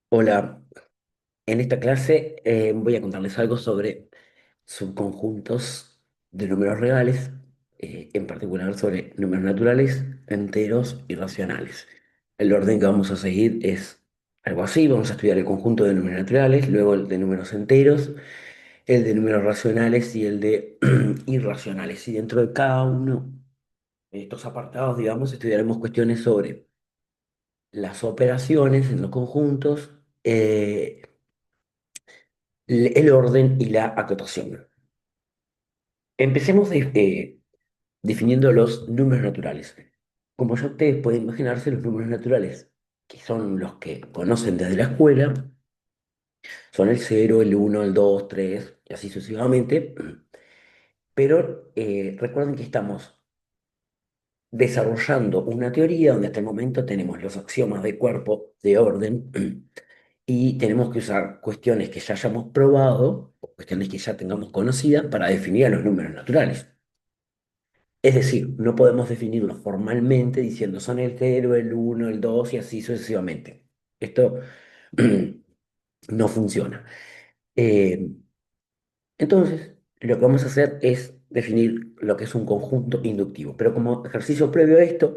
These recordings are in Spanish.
Hola, en esta clase voy a contarles algo sobre subconjuntos de números reales, en particular sobre números naturales, enteros y racionales. El orden que vamos a seguir es algo así: vamos a estudiar el conjunto de números naturales, luego el de números enteros, el de números racionales y el de irracionales. Y dentro de cada uno de estos apartados, digamos, estudiaremos cuestiones sobre las operaciones en los conjuntos, el orden y la acotación. Empecemos definiendo los números naturales. Como ya ustedes pueden imaginarse, los números naturales, que son los que conocen desde la escuela, son el cero, el uno, el 2, 3 y así sucesivamente. Pero recuerden que estamos desarrollando una teoría donde hasta el momento tenemos los axiomas de cuerpo, de orden, y tenemos que usar cuestiones que ya hayamos probado, o cuestiones que ya tengamos conocidas para definir a los números naturales. Es decir, no podemos definirlos formalmente diciendo son el cero, el uno, el 2 y así sucesivamente. Esto no funciona. Eh, entonces, lo que vamos a hacer es definir lo que es un conjunto inductivo. Pero como ejercicio previo a esto,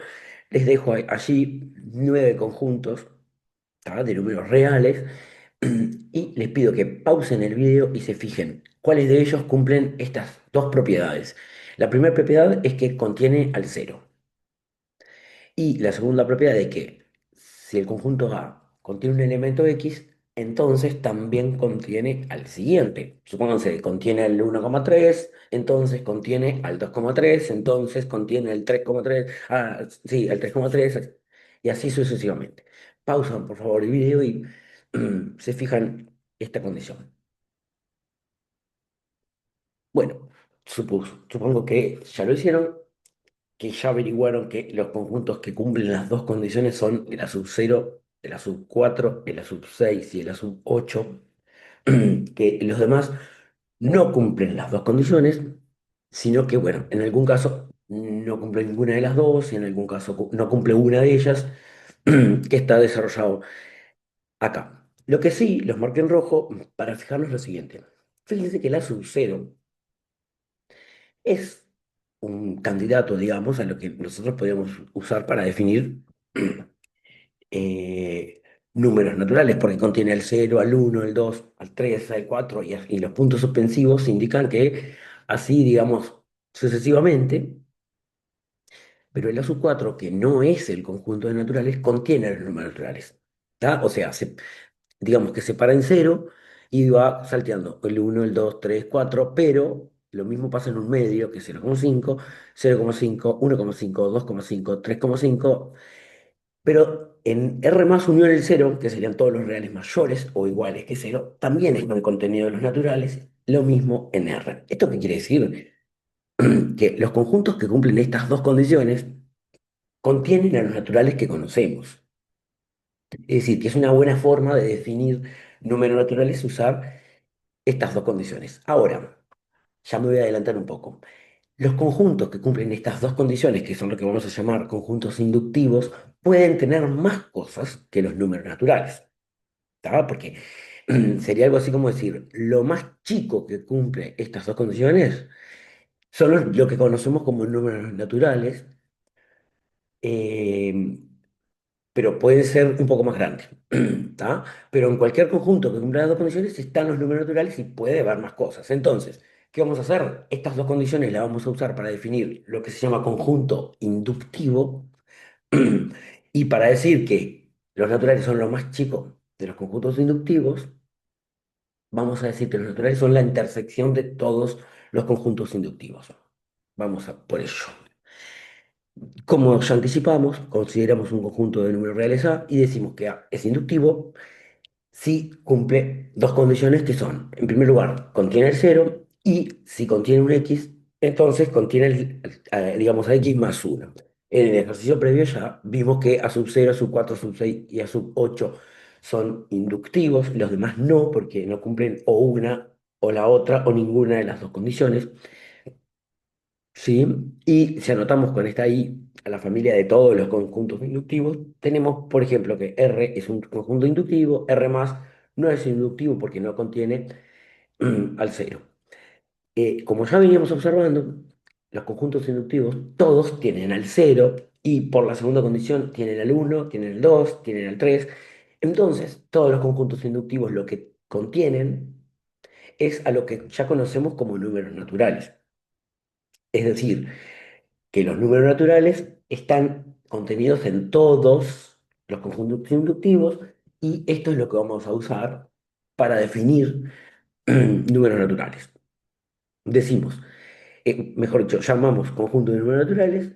les dejo allí 9 conjuntos, ¿tá?, de números reales, y les pido que pausen el video y se fijen cuáles de ellos cumplen estas dos propiedades. La primera propiedad es que contiene al cero. Y la segunda propiedad es que si el conjunto A contiene un elemento X, entonces también contiene al siguiente. Supónganse que contiene el 1,3, entonces contiene al 2,3, entonces contiene el 3,3, sí, el 3,3, y así sucesivamente. Pausan, por favor, el video y se fijan esta condición. Bueno, supongo que ya lo hicieron, que ya averiguaron que los conjuntos que cumplen las dos condiciones son el A sub 0, el A sub 4, el A sub 6 y el A sub 8, que los demás no cumplen las dos condiciones, sino que, bueno, en algún caso no cumple ninguna de las dos y en algún caso no cumple una de ellas, que está desarrollado acá. Lo que sí, los marqué en rojo para fijarnos lo siguiente. Fíjense que el A sub 0 es un candidato, digamos, a lo que nosotros podríamos usar para definir eh, números naturales, porque contiene el cero, al uno, el 2, al 3, al 4 y los puntos suspensivos indican que así, digamos, sucesivamente, pero el A sub 4, que no es el conjunto de naturales, contiene los números naturales. ¿Tá? O sea, digamos que se para en cero y va salteando el uno, el 2, 3, 4, pero lo mismo pasa en un medio, que es 0,5, 0,5, 1,5, 2,5, 3,5. Pero en R más unión el cero, que serían todos los reales mayores o iguales que cero, también está el contenido de los naturales, lo mismo en R. ¿Esto qué quiere decir? Que los conjuntos que cumplen estas dos condiciones contienen a los naturales que conocemos. Es decir, que es una buena forma de definir números naturales usar estas dos condiciones. Ahora, ya me voy a adelantar un poco. Los conjuntos que cumplen estas dos condiciones, que son lo que vamos a llamar conjuntos inductivos, pueden tener más cosas que los números naturales. ¿Tá? Porque sería algo así como decir, lo más chico que cumple estas dos condiciones son lo que conocemos como números naturales, eh, pero pueden ser un poco más grandes. ¿Tá? Pero en cualquier conjunto que cumpla las dos condiciones están los números naturales y puede haber más cosas. Entonces, ¿qué vamos a hacer? Estas dos condiciones las vamos a usar para definir lo que se llama conjunto inductivo y para decir que los naturales son lo más chico de los conjuntos inductivos. Vamos a decir que los naturales son la intersección de todos los conjuntos inductivos. Vamos a por ello. Como ya anticipamos, consideramos un conjunto de números reales A y decimos que A es inductivo si cumple dos condiciones que son: en primer lugar, contiene el cero, y si contiene un X, entonces contiene, digamos, a X más uno. En el ejercicio previo ya vimos que A sub 0, A sub 4, A sub 6 y A sub 8 son inductivos, los demás no, porque no cumplen o una o la otra o ninguna de las dos condiciones. ¿Sí? Y si anotamos con esta I, a la familia de todos los conjuntos inductivos, tenemos, por ejemplo, que R es un conjunto inductivo, R más no es inductivo porque no contiene al cero. Como ya veníamos observando, los conjuntos inductivos todos tienen al cero y por la segunda condición tienen al uno, tienen al 2, tienen al 3. Entonces, todos los conjuntos inductivos lo que contienen es a lo que ya conocemos como números naturales. Es decir, que los números naturales están contenidos en todos los conjuntos inductivos y esto es lo que vamos a usar para definir números naturales. Decimos, mejor dicho, llamamos conjunto de números naturales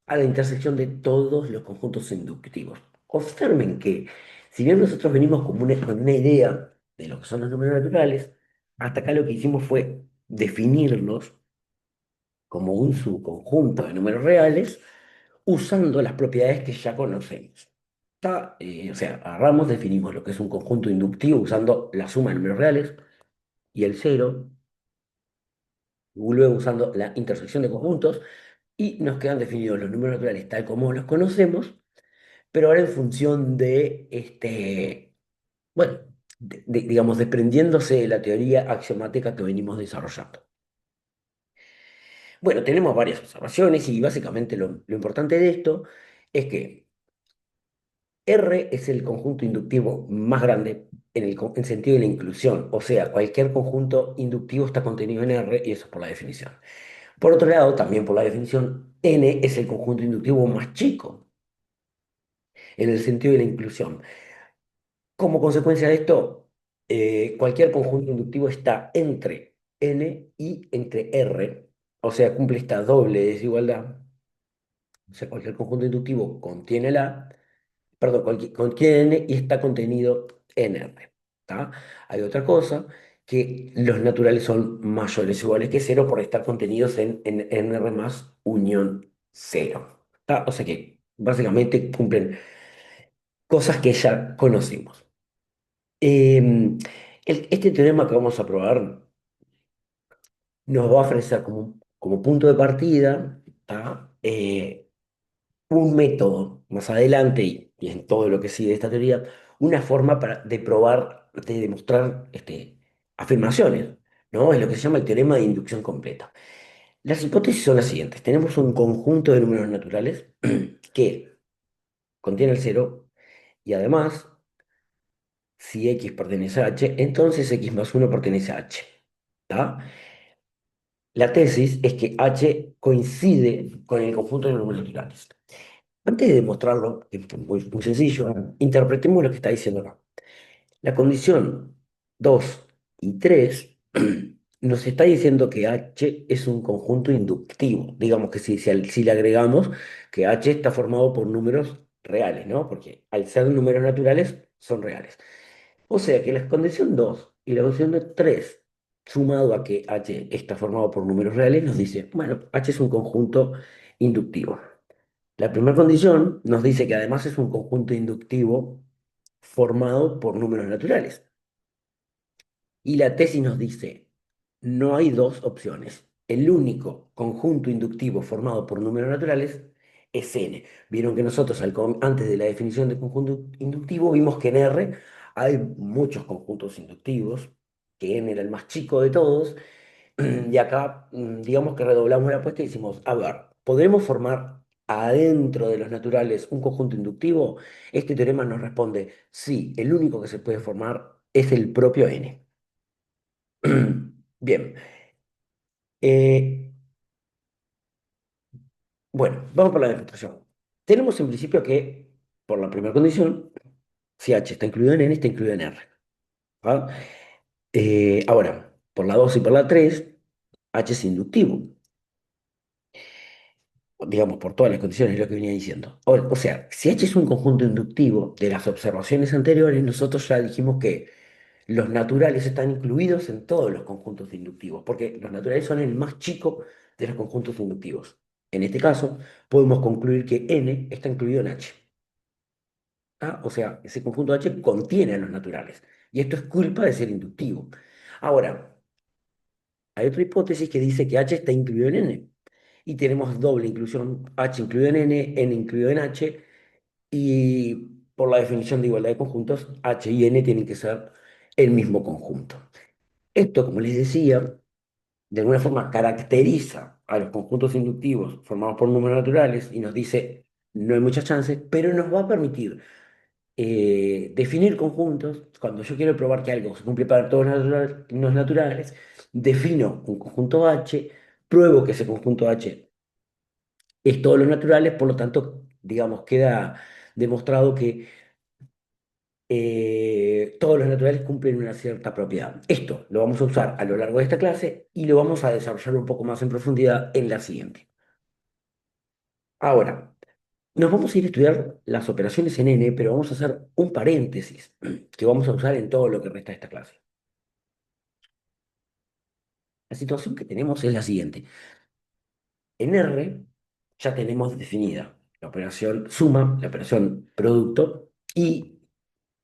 a la intersección de todos los conjuntos inductivos. Observen que, si bien nosotros venimos con una idea de lo que son los números naturales, hasta acá lo que hicimos fue definirlos como un subconjunto de números reales usando las propiedades que ya conocemos. O sea, agarramos, definimos lo que es un conjunto inductivo usando la suma de números reales y el cero, luego usando la intersección de conjuntos, y nos quedan definidos los números naturales tal como los conocemos, pero ahora en función de, bueno, digamos, desprendiéndose de la teoría axiomática que venimos desarrollando. Bueno, tenemos varias observaciones y básicamente lo importante de esto es que R es el conjunto inductivo más grande en sentido de la inclusión, o sea, cualquier conjunto inductivo está contenido en R y eso es por la definición. Por otro lado, también por la definición, N es el conjunto inductivo más chico en el sentido de la inclusión. Como consecuencia de esto, cualquier conjunto inductivo está entre N y entre R, o sea, cumple esta doble desigualdad. O sea, cualquier conjunto inductivo contiene perdón, contiene y está contenido en R. ¿Tá? Hay otra cosa, que los naturales son mayores o iguales que cero por estar contenidos en R más unión cero. ¿Tá? O sea que básicamente cumplen cosas que ya conocimos. Este teorema que vamos a probar nos va a ofrecer como punto de partida, ¿tá? Un método más adelante y en todo lo que sigue de esta teoría, una forma de probar, de demostrar afirmaciones, ¿no? Es lo que se llama el teorema de inducción completa. Las hipótesis son las siguientes. Tenemos un conjunto de números naturales que contiene el cero y además, si x pertenece a h, entonces x más uno pertenece a h. ¿Tá? La tesis es que h coincide con el conjunto de números naturales. Antes de demostrarlo, que es muy sencillo, interpretemos lo que está diciendo acá. La condición 2 y 3 nos está diciendo que H es un conjunto inductivo. Digamos que si le agregamos que H está formado por números reales, ¿no? Porque al ser números naturales, son reales. O sea que la condición 2 y la condición de 3, sumado a que H está formado por números reales, nos dice, bueno, H es un conjunto inductivo. La primera condición nos dice que además es un conjunto inductivo formado por números naturales. Y la tesis nos dice, no hay dos opciones. El único conjunto inductivo formado por números naturales es N. Vieron que nosotros antes de la definición de conjunto inductivo vimos que en R hay muchos conjuntos inductivos, que N era el más chico de todos, y acá, digamos que redoblamos la apuesta y decimos, a ver, ¿podremos formar adentro de los naturales un conjunto inductivo? Este teorema nos responde, sí, el único que se puede formar es el propio N. Bien, eh, bueno, vamos por la demostración. Tenemos en principio que, por la primera condición, si H está incluido en N, está incluido en R. ¿Ah? Ahora, por la 2 y por la 3, H es inductivo, digamos, por todas las condiciones, es lo que venía diciendo. O sea, si H es un conjunto inductivo de las observaciones anteriores, nosotros ya dijimos que los naturales están incluidos en todos los conjuntos inductivos, porque los naturales son el más chico de los conjuntos inductivos. En este caso, podemos concluir que N está incluido en H. O sea, ese conjunto H contiene a los naturales. Y esto es culpa de ser inductivo. Ahora, hay otra hipótesis que dice que H está incluido en N. y tenemos doble inclusión, H incluido en N incluido en H, y por la definición de igualdad de conjuntos, H y N tienen que ser el mismo conjunto. Esto, como les decía, de alguna forma caracteriza a los conjuntos inductivos formados por números naturales y nos dice, no hay muchas chances, pero nos va a permitir definir conjuntos. Cuando yo quiero probar que algo se cumple para todos los naturales, defino un conjunto H, pruebo que ese conjunto H es todos los naturales, por lo tanto, digamos, queda demostrado que todos los naturales cumplen una cierta propiedad. Esto lo vamos a usar a lo largo de esta clase y lo vamos a desarrollar un poco más en profundidad en la siguiente. Ahora, nos vamos a ir a estudiar las operaciones en N, pero vamos a hacer un paréntesis que vamos a usar en todo lo que resta de esta clase. La situación que tenemos es la siguiente. En R ya tenemos definida la operación suma, la operación producto y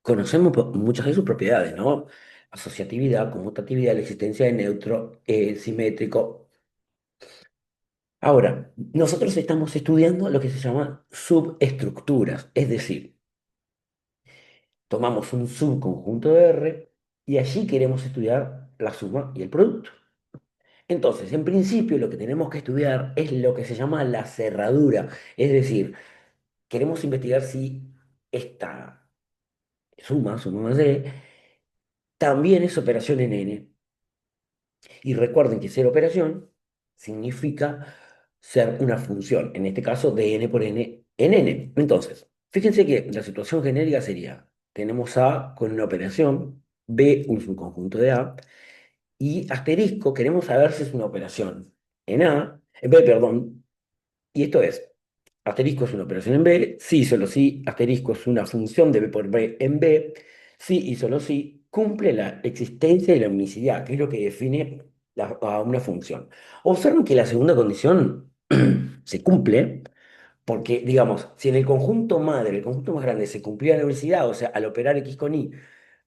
conocemos muchas de sus propiedades, ¿no? Asociatividad, conmutatividad, la existencia de neutro, simétrico. Ahora, nosotros estamos estudiando lo que se llama subestructuras, es decir, tomamos un subconjunto de R y allí queremos estudiar la suma y el producto. Entonces, en principio, lo que tenemos que estudiar es lo que se llama la cerradura, es decir, queremos investigar si esta suma más D, también es operación en N. Y recuerden que ser operación significa ser una función, en este caso de n por n en n. Entonces, fíjense que la situación genérica sería, tenemos A con una operación, B un subconjunto de A, y asterisco, queremos saber si es una operación en A, en B, perdón, y esto es, asterisco es una operación en B, sí, solo sí, asterisco es una función de B por B en B, sí y solo sí, cumple la existencia de la unicidad, que es lo que define a una función. Observen que la segunda condición se cumple porque, digamos, si en el conjunto madre, el conjunto más grande, se cumplía la unicidad, o sea, al operar X con Y,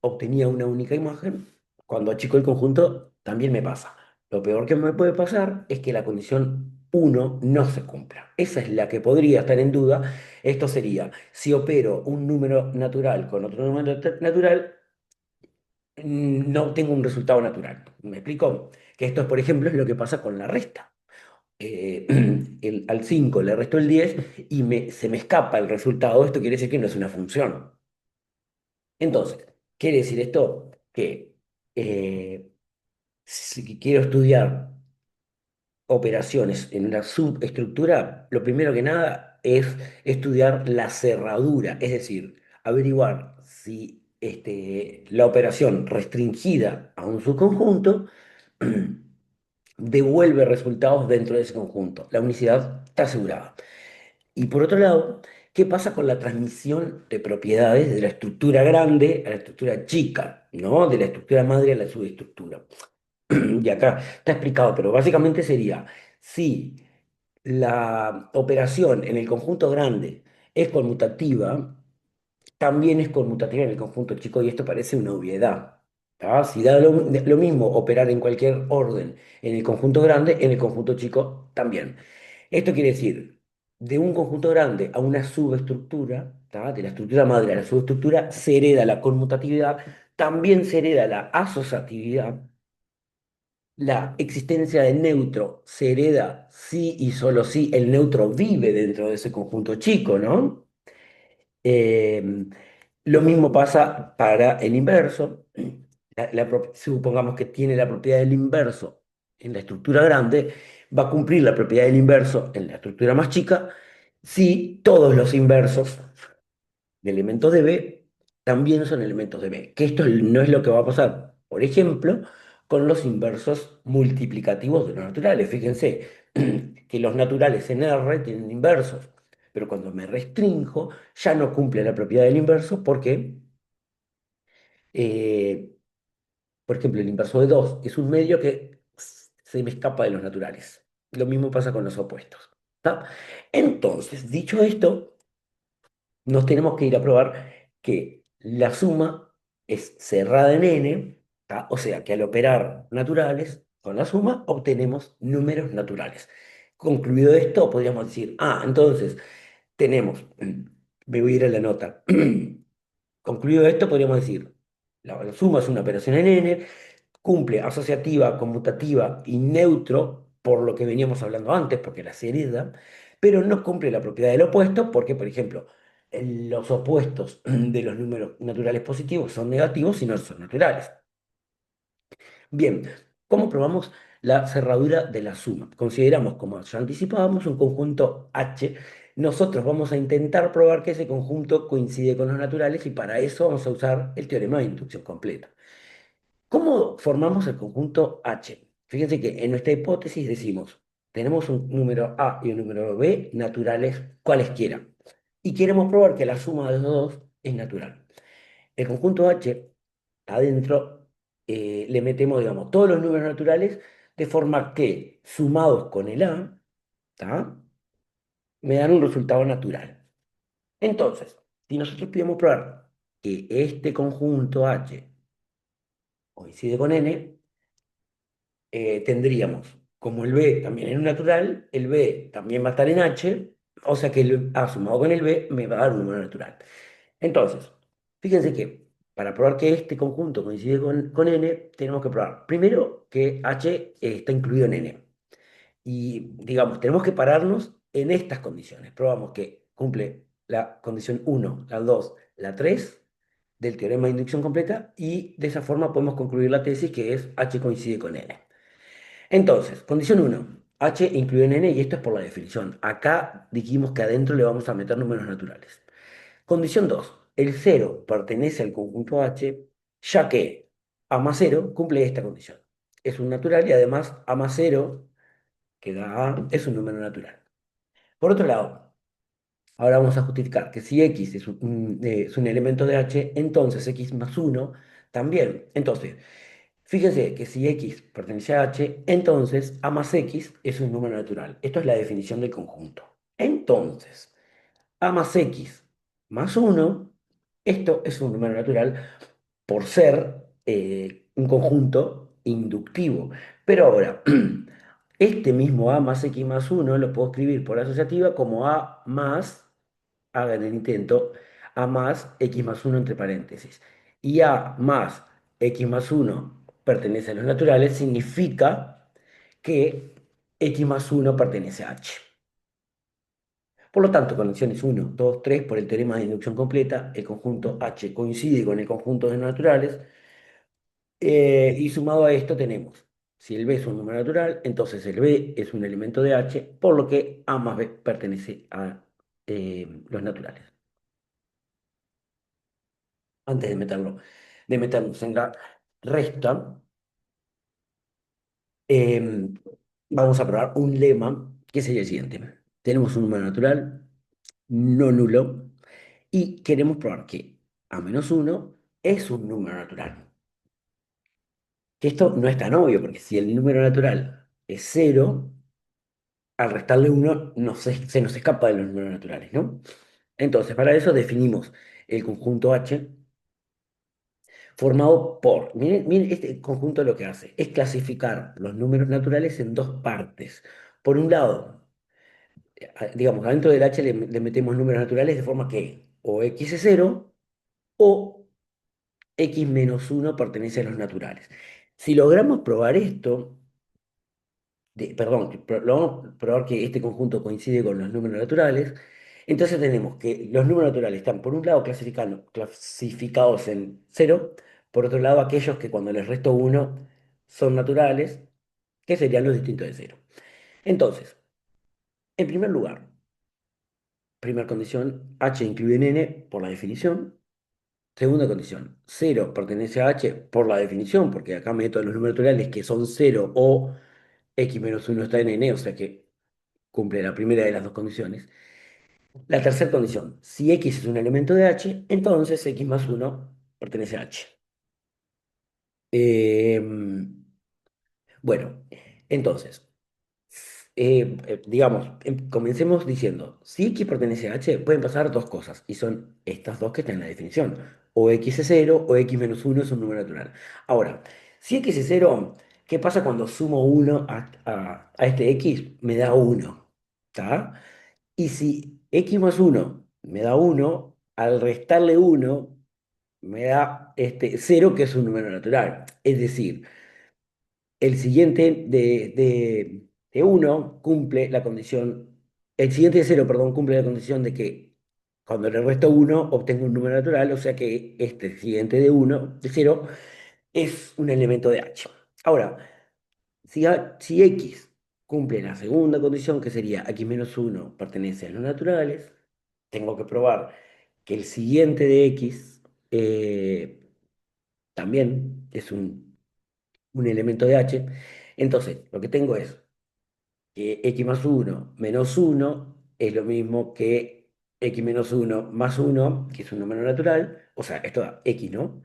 obtenía una única imagen, cuando achico el conjunto también me pasa. Lo peor que me puede pasar es que la condición uno no se cumpla. Esa es la que podría estar en duda. Esto sería, si opero un número natural con otro número natural, no obtengo un resultado natural. ¿Me explico? Que esto, por ejemplo, es lo que pasa con la resta. Eh, al 5 le resto el 10 y se me escapa el resultado. Esto quiere decir que no es una función. Entonces, quiere decir esto que eh, si quiero estudiar operaciones en una subestructura, lo primero que nada es estudiar la cerradura, es decir, averiguar si la operación restringida a un subconjunto devuelve resultados dentro de ese conjunto. La unicidad está asegurada. Y por otro lado, ¿qué pasa con la transmisión de propiedades de la estructura grande a la estructura chica, ¿no? De la estructura madre a la subestructura. Y acá está explicado, pero básicamente sería, si la operación en el conjunto grande es conmutativa, también es conmutativa en el conjunto chico, y esto parece una obviedad. ¿Tá? Si da lo mismo operar en cualquier orden en el conjunto grande, en el conjunto chico también. Esto quiere decir, de un conjunto grande a una subestructura, ¿tá? De la estructura madre a la subestructura, se hereda la conmutatividad, también se hereda la asociatividad, la existencia del neutro se hereda si y solo si el neutro vive dentro de ese conjunto chico, ¿no? Eh, lo mismo pasa para el inverso. Supongamos que tiene la propiedad del inverso en la estructura grande, va a cumplir la propiedad del inverso en la estructura más chica si todos los inversos de elementos de B también son elementos de B. Que esto no es lo que va a pasar, por ejemplo, con los inversos multiplicativos de los naturales. Fíjense que los naturales en R tienen inversos, pero cuando me restrinjo ya no cumple la propiedad del inverso porque, eh, por ejemplo, el inverso de 2 es un medio que se me escapa de los naturales. Lo mismo pasa con los opuestos. ¿Tá? Entonces, dicho esto, nos tenemos que ir a probar que la suma es cerrada en n, ¿tá? O sea que al operar naturales con la suma obtenemos números naturales. Concluido esto, podríamos decir, entonces tenemos, me voy a ir a la nota. Concluido esto, podríamos decir, la suma es una operación en n, cumple asociativa, conmutativa y neutro, por lo que veníamos hablando antes, porque la serie da, pero no cumple la propiedad del opuesto, porque, por ejemplo, los opuestos de los números naturales positivos son negativos y no son naturales. Bien, ¿cómo probamos la cerradura de la suma? Consideramos, como ya anticipábamos, un conjunto H. Nosotros vamos a intentar probar que ese conjunto coincide con los naturales y para eso vamos a usar el teorema de inducción completa. ¿Cómo formamos el conjunto H? Fíjense que en nuestra hipótesis decimos, tenemos un número A y un número B naturales cualesquiera y queremos probar que la suma de los dos es natural. El conjunto H, adentro, le metemos, digamos, todos los números naturales de forma que, sumados con el A, ¿tá? Me dan un resultado natural. Entonces, si nosotros podemos probar que este conjunto H coincide con N, tendríamos, como el B también es un natural, el B también va a estar en H, o sea que el A sumado con el B me va a dar un número natural. Entonces, fíjense que para probar que este conjunto coincide con N, tenemos que probar primero que H está incluido en N. Y digamos, tenemos que pararnos en estas condiciones. Probamos que cumple la condición uno, la 2, la 3 del teorema de inducción completa y de esa forma podemos concluir la tesis que es H coincide con N. Entonces, condición uno, H incluye en N y esto es por la definición. Acá dijimos que adentro le vamos a meter números naturales. Condición 2, el cero pertenece al conjunto H, ya que A más cero cumple esta condición. Es un natural y además A más cero, que da A, es un número natural. Por otro lado, ahora vamos a justificar que si X es un elemento de H, entonces X más uno también. Entonces, fíjense que si X pertenece a H, entonces A más X es un número natural. Esto es la definición del conjunto. Entonces, A más X más uno, esto es un número natural por ser un conjunto inductivo. Pero ahora, este mismo A más X más uno lo puedo escribir por asociativa como A más, hagan el intento, A más X más uno entre paréntesis. Y A más X más uno pertenece a los naturales, significa que X más uno pertenece a H. Por lo tanto, conexiones uno, 2, 3, por el teorema de inducción completa, el conjunto H coincide con el conjunto de naturales, y sumado a esto tenemos, si el B es un número natural, entonces el B es un elemento de H, por lo que A más B pertenece a los naturales. Antes de meternos en la resta, eh, vamos a probar un lema que sería el siguiente. Tenemos un número natural no nulo y queremos probar que A menos uno es un número natural. Que esto no es tan obvio, porque si el número natural es cero, al restarle uno se nos escapa de los números naturales, ¿no? Entonces, para eso definimos el conjunto H formado por, miren, este conjunto lo que hace es clasificar los números naturales en dos partes. Por un lado, digamos, adentro del H le metemos números naturales de forma que o X es cero o X menos uno pertenece a los naturales. Si logramos probar esto, perdón, vamos a probar que este conjunto coincide con los números naturales. Entonces tenemos que los números naturales están, por un lado, clasificados en cero, por otro lado, aquellos que cuando les resto uno son naturales, que serían los distintos de cero. Entonces, en primer lugar, primera condición, H incluye en N por la definición. Segunda condición, cero pertenece a H por la definición, porque acá meto los números naturales que son cero o X menos uno está en N, o sea que cumple la primera de las dos condiciones. La tercera condición, si X es un elemento de H, entonces X más uno pertenece a H. Bueno, entonces, digamos, comencemos diciendo, si X pertenece a H, pueden pasar dos cosas, y son estas dos que están en la definición. O X es cero o X menos uno es un número natural. Ahora, si X es cero, ¿Qué pasa cuando sumo uno a este x? Me da uno, ¿está? Y si x más uno me da uno, al restarle uno me da 0, que es un número natural. Es decir, el siguiente de 1 cumple la condición, el siguiente de 0, perdón, cumple la condición de que cuando le resto uno obtengo un número natural, o sea que este siguiente de uno de 0, es un elemento de H. Ahora, si X cumple la segunda condición, que sería X menos uno pertenece a los naturales, tengo que probar que el siguiente de X también es un elemento de H. Entonces, lo que tengo es que X más uno menos uno es lo mismo que X menos uno más uno, que es un número natural. O sea, esto da X, ¿no?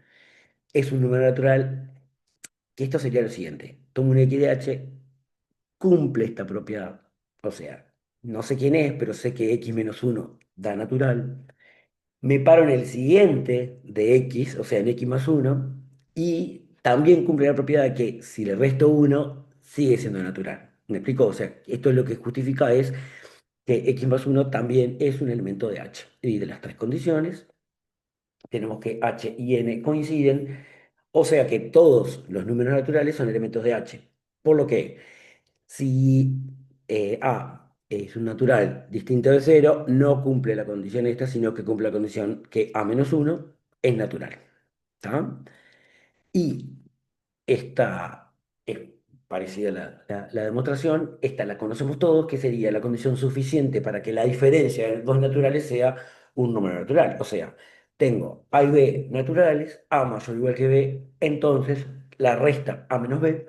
Es un número natural, que esto sería lo siguiente. Tomo un X de H, cumple esta propiedad. O sea, no sé quién es, pero sé que X menos uno da natural. Me paro en el siguiente de X, o sea, en X más uno, y también cumple la propiedad de que si le resto uno sigue siendo natural. ¿Me explico? O sea, esto es lo que justifica es que X más uno también es un elemento de H. Y de las tres condiciones, tenemos que H y N coinciden, o sea que todos los números naturales son elementos de H. Por lo que si A es un natural distinto de cero, no cumple la condición esta, sino que cumple la condición que A menos uno es natural. ¿Está? Y esta es parecida a la demostración, esta la conocemos todos, que sería la condición suficiente para que la diferencia de dos naturales sea un número natural. O sea, tengo A y B naturales, A mayor o igual que B, entonces la resta A menos B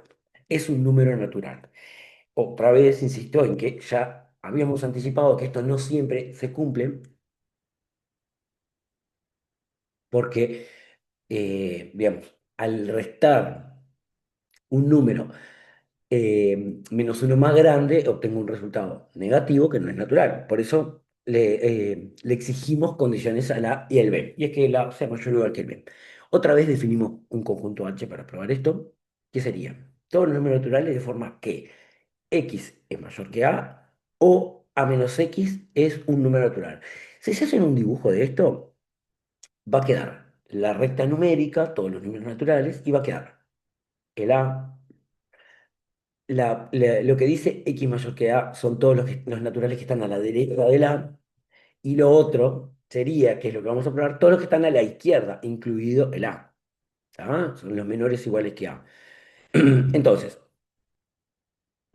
es un número natural. Otra vez insisto en que ya habíamos anticipado que esto no siempre se cumple porque, digamos, al restar un número menos uno más grande, obtengo un resultado negativo que no es natural. Por eso le exigimos condiciones a la A y el B. Y es que la A sea mayor o igual que el B. Otra vez definimos un conjunto H para probar esto, que sería todos los números naturales de forma que X es mayor que A o A menos X es un número natural. Si se hace un dibujo de esto, va a quedar la recta numérica, todos los números naturales, y va a quedar el A, lo que dice X mayor que A son todos los naturales que están a la derecha del A, y lo otro sería, que es lo que vamos a probar, todos los que están a la izquierda, incluido el A. ¿Tá? Son los menores iguales que A. Entonces,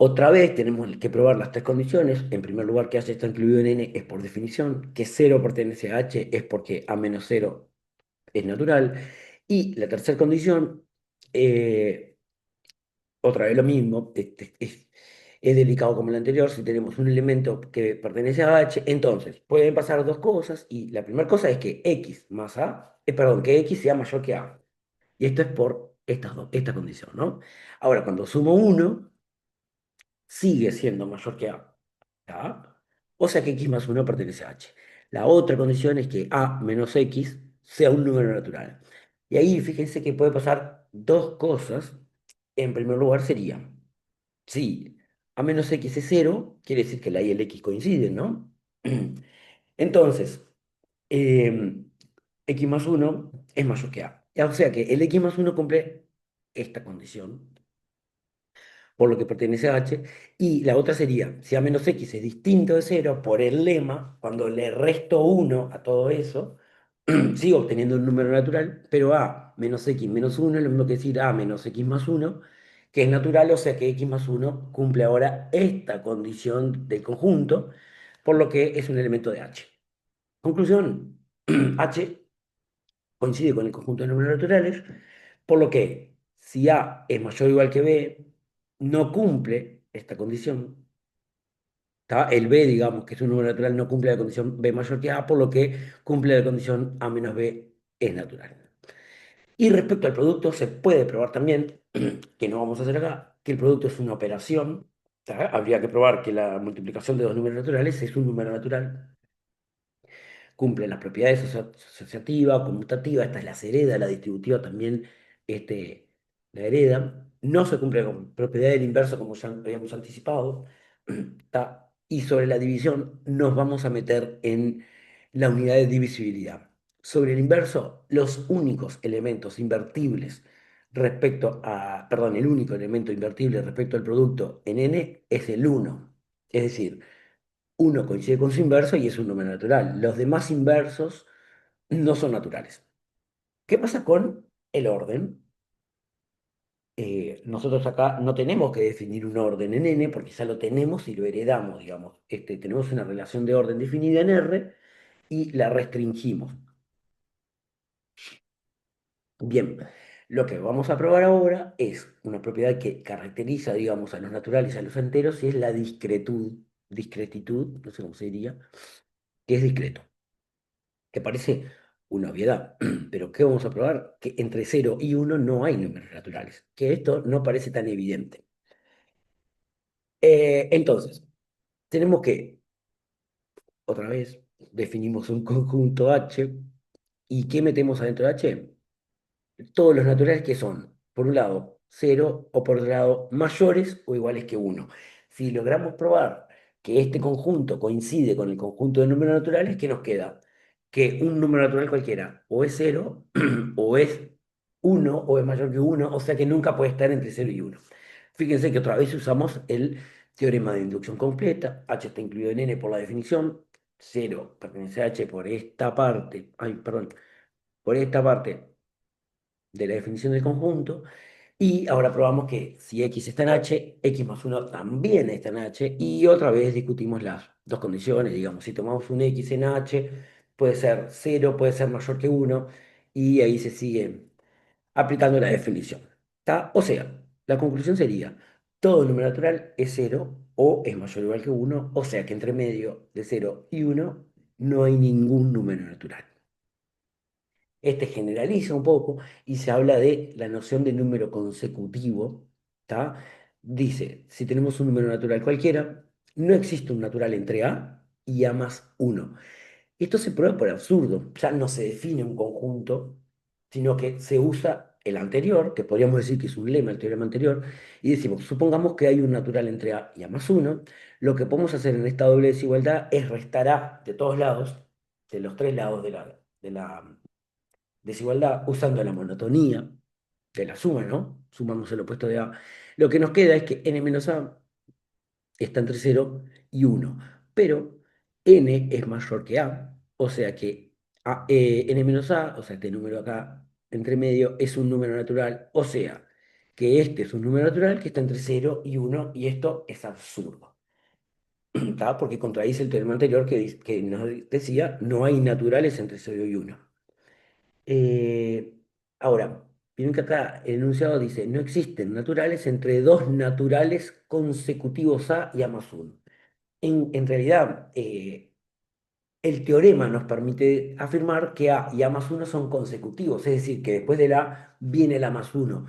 otra vez tenemos que probar las tres condiciones. En primer lugar, que H está incluido en N es por definición, que cero pertenece a H es porque A menos cero es natural. Y la tercera condición, eh, otra vez lo mismo, es delicado como el anterior, si tenemos un elemento que pertenece a H, entonces pueden pasar dos cosas, y la primera cosa es que X más A, perdón, que X sea mayor que A. Y esto es por esta condición, ¿no? Ahora, cuando sumo uno sigue siendo mayor que A. ¿Tá? O sea que X más uno pertenece a H. La otra condición es que A menos X sea un número natural. Y ahí fíjense que puede pasar dos cosas. En primer lugar sería, si A menos X es cero, quiere decir que la Y y el X coinciden, ¿no? Entonces, eh, X más uno es mayor que A. O sea que el X más uno cumple esta condición, por lo que pertenece a H, y la otra sería, si A menos X es distinto de cero, por el lema, cuando le resto uno a todo eso, sigo obteniendo un número natural, pero A menos X menos uno es lo mismo que decir A menos X más uno, que es natural, o sea que X más uno cumple ahora esta condición del conjunto, por lo que es un elemento de H. Conclusión, H coincide con el conjunto de números naturales, por lo que si A es mayor o igual que B, no cumple esta condición. ¿Tá? El B, digamos, que es un número natural, no cumple la condición B mayor que A, por lo que cumple la condición A menos B es natural. Y respecto al producto, se puede probar también, que no vamos a hacer acá, que el producto es una operación. ¿Tá? Habría que probar que la multiplicación de dos números naturales es un número natural, cumple las propiedades asociativa, conmutativa, esta es la sereda, la distributiva también, este, la hereda, no se cumple con propiedad del inverso como ya habíamos anticipado, ¿tá? Y sobre la división nos vamos a meter en la unidad de divisibilidad. Sobre el inverso, los únicos elementos invertibles respecto a, perdón, el único elemento invertible respecto al producto en n es el uno. Es decir, uno coincide con su inverso y es un número natural. Los demás inversos no son naturales. ¿Qué pasa con el orden? Nosotros acá no tenemos que definir un orden en n porque ya lo tenemos y lo heredamos, digamos. Tenemos una relación de orden definida en R y la restringimos. Bien, lo que vamos a probar ahora es una propiedad que caracteriza, digamos, a los naturales y a los enteros y es la discretitud, no sé cómo se diría, que es discreto, que parece una obviedad, pero ¿qué vamos a probar? Que entre cero y uno no hay números naturales, que esto no parece tan evidente. Entonces, tenemos que, otra vez, definimos un conjunto H. ¿Y qué metemos adentro de H? Todos los naturales que son, por un lado, cero o por otro lado, mayores o iguales que uno. Si logramos probar que este conjunto coincide con el conjunto de números naturales, ¿qué nos queda? Que un número natural cualquiera o es cero o es uno o es mayor que uno, o sea que nunca puede estar entre cero y uno. Fíjense que otra vez usamos el teorema de inducción completa. H está incluido en N por la definición. Cero pertenece a H por esta parte. Ay, perdón. Por esta parte de la definición del conjunto. Y ahora probamos que si x está en h, x más uno también está en h. Y otra vez discutimos las dos condiciones. Digamos, si tomamos un x en h, puede ser cero, puede ser mayor que uno. Y ahí se sigue aplicando la definición. ¿Está? O sea, la conclusión sería, todo número natural es cero o es mayor o igual que uno. O sea que entre medio de cero y uno no hay ningún número natural. Este generaliza un poco y se habla de la noción de número consecutivo, ¿tá? Dice, si tenemos un número natural cualquiera, no existe un natural entre A y A más uno. Esto se prueba por absurdo, ya no se define un conjunto, sino que se usa el anterior, que podríamos decir que es un lema, el teorema anterior, y decimos, supongamos que hay un natural entre A y A más uno. Lo que podemos hacer en esta doble desigualdad es restar A de todos lados, de los tres lados de la desigualdad usando la monotonía de la suma, ¿no? Sumamos el opuesto de A. Lo que nos queda es que n menos A está entre cero y uno, pero n es mayor que A, o sea que n menos A, o sea, este número acá entre medio, es un número natural, o sea, que este es un número natural que está entre cero y uno, y esto es absurdo, ¿tá? Porque contradice el teorema anterior que nos decía no hay naturales entre cero y uno. Eh, Ahora, miren que acá el enunciado dice, no existen naturales entre dos naturales consecutivos A y A más uno. En realidad, el teorema nos permite afirmar que A y A más uno son consecutivos, es decir, que después del A viene el A más uno.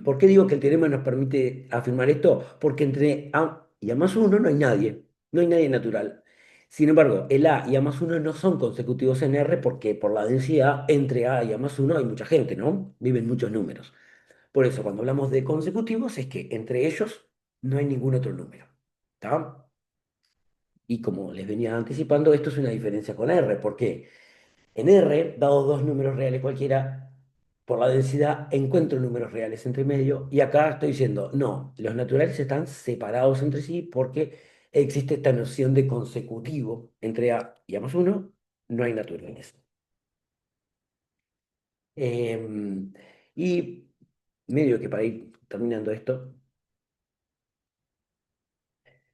¿Por qué digo que el teorema nos permite afirmar esto? Porque entre A y A más uno no hay nadie, no hay nadie natural. Sin embargo, el A y A más uno no son consecutivos en R porque por la densidad entre A y A más uno hay mucha gente, ¿no? Viven muchos números. Por eso, cuando hablamos de consecutivos, es que entre ellos no hay ningún otro número. ¿Está? Y como les venía anticipando, esto es una diferencia con R. ¿Por qué? En R, dados dos números reales cualquiera, por la densidad encuentro números reales entre medio y acá estoy diciendo, no, los naturales están separados entre sí porque existe esta noción de consecutivo entre A y A más uno, no hay naturales. Y medio que para ir terminando esto,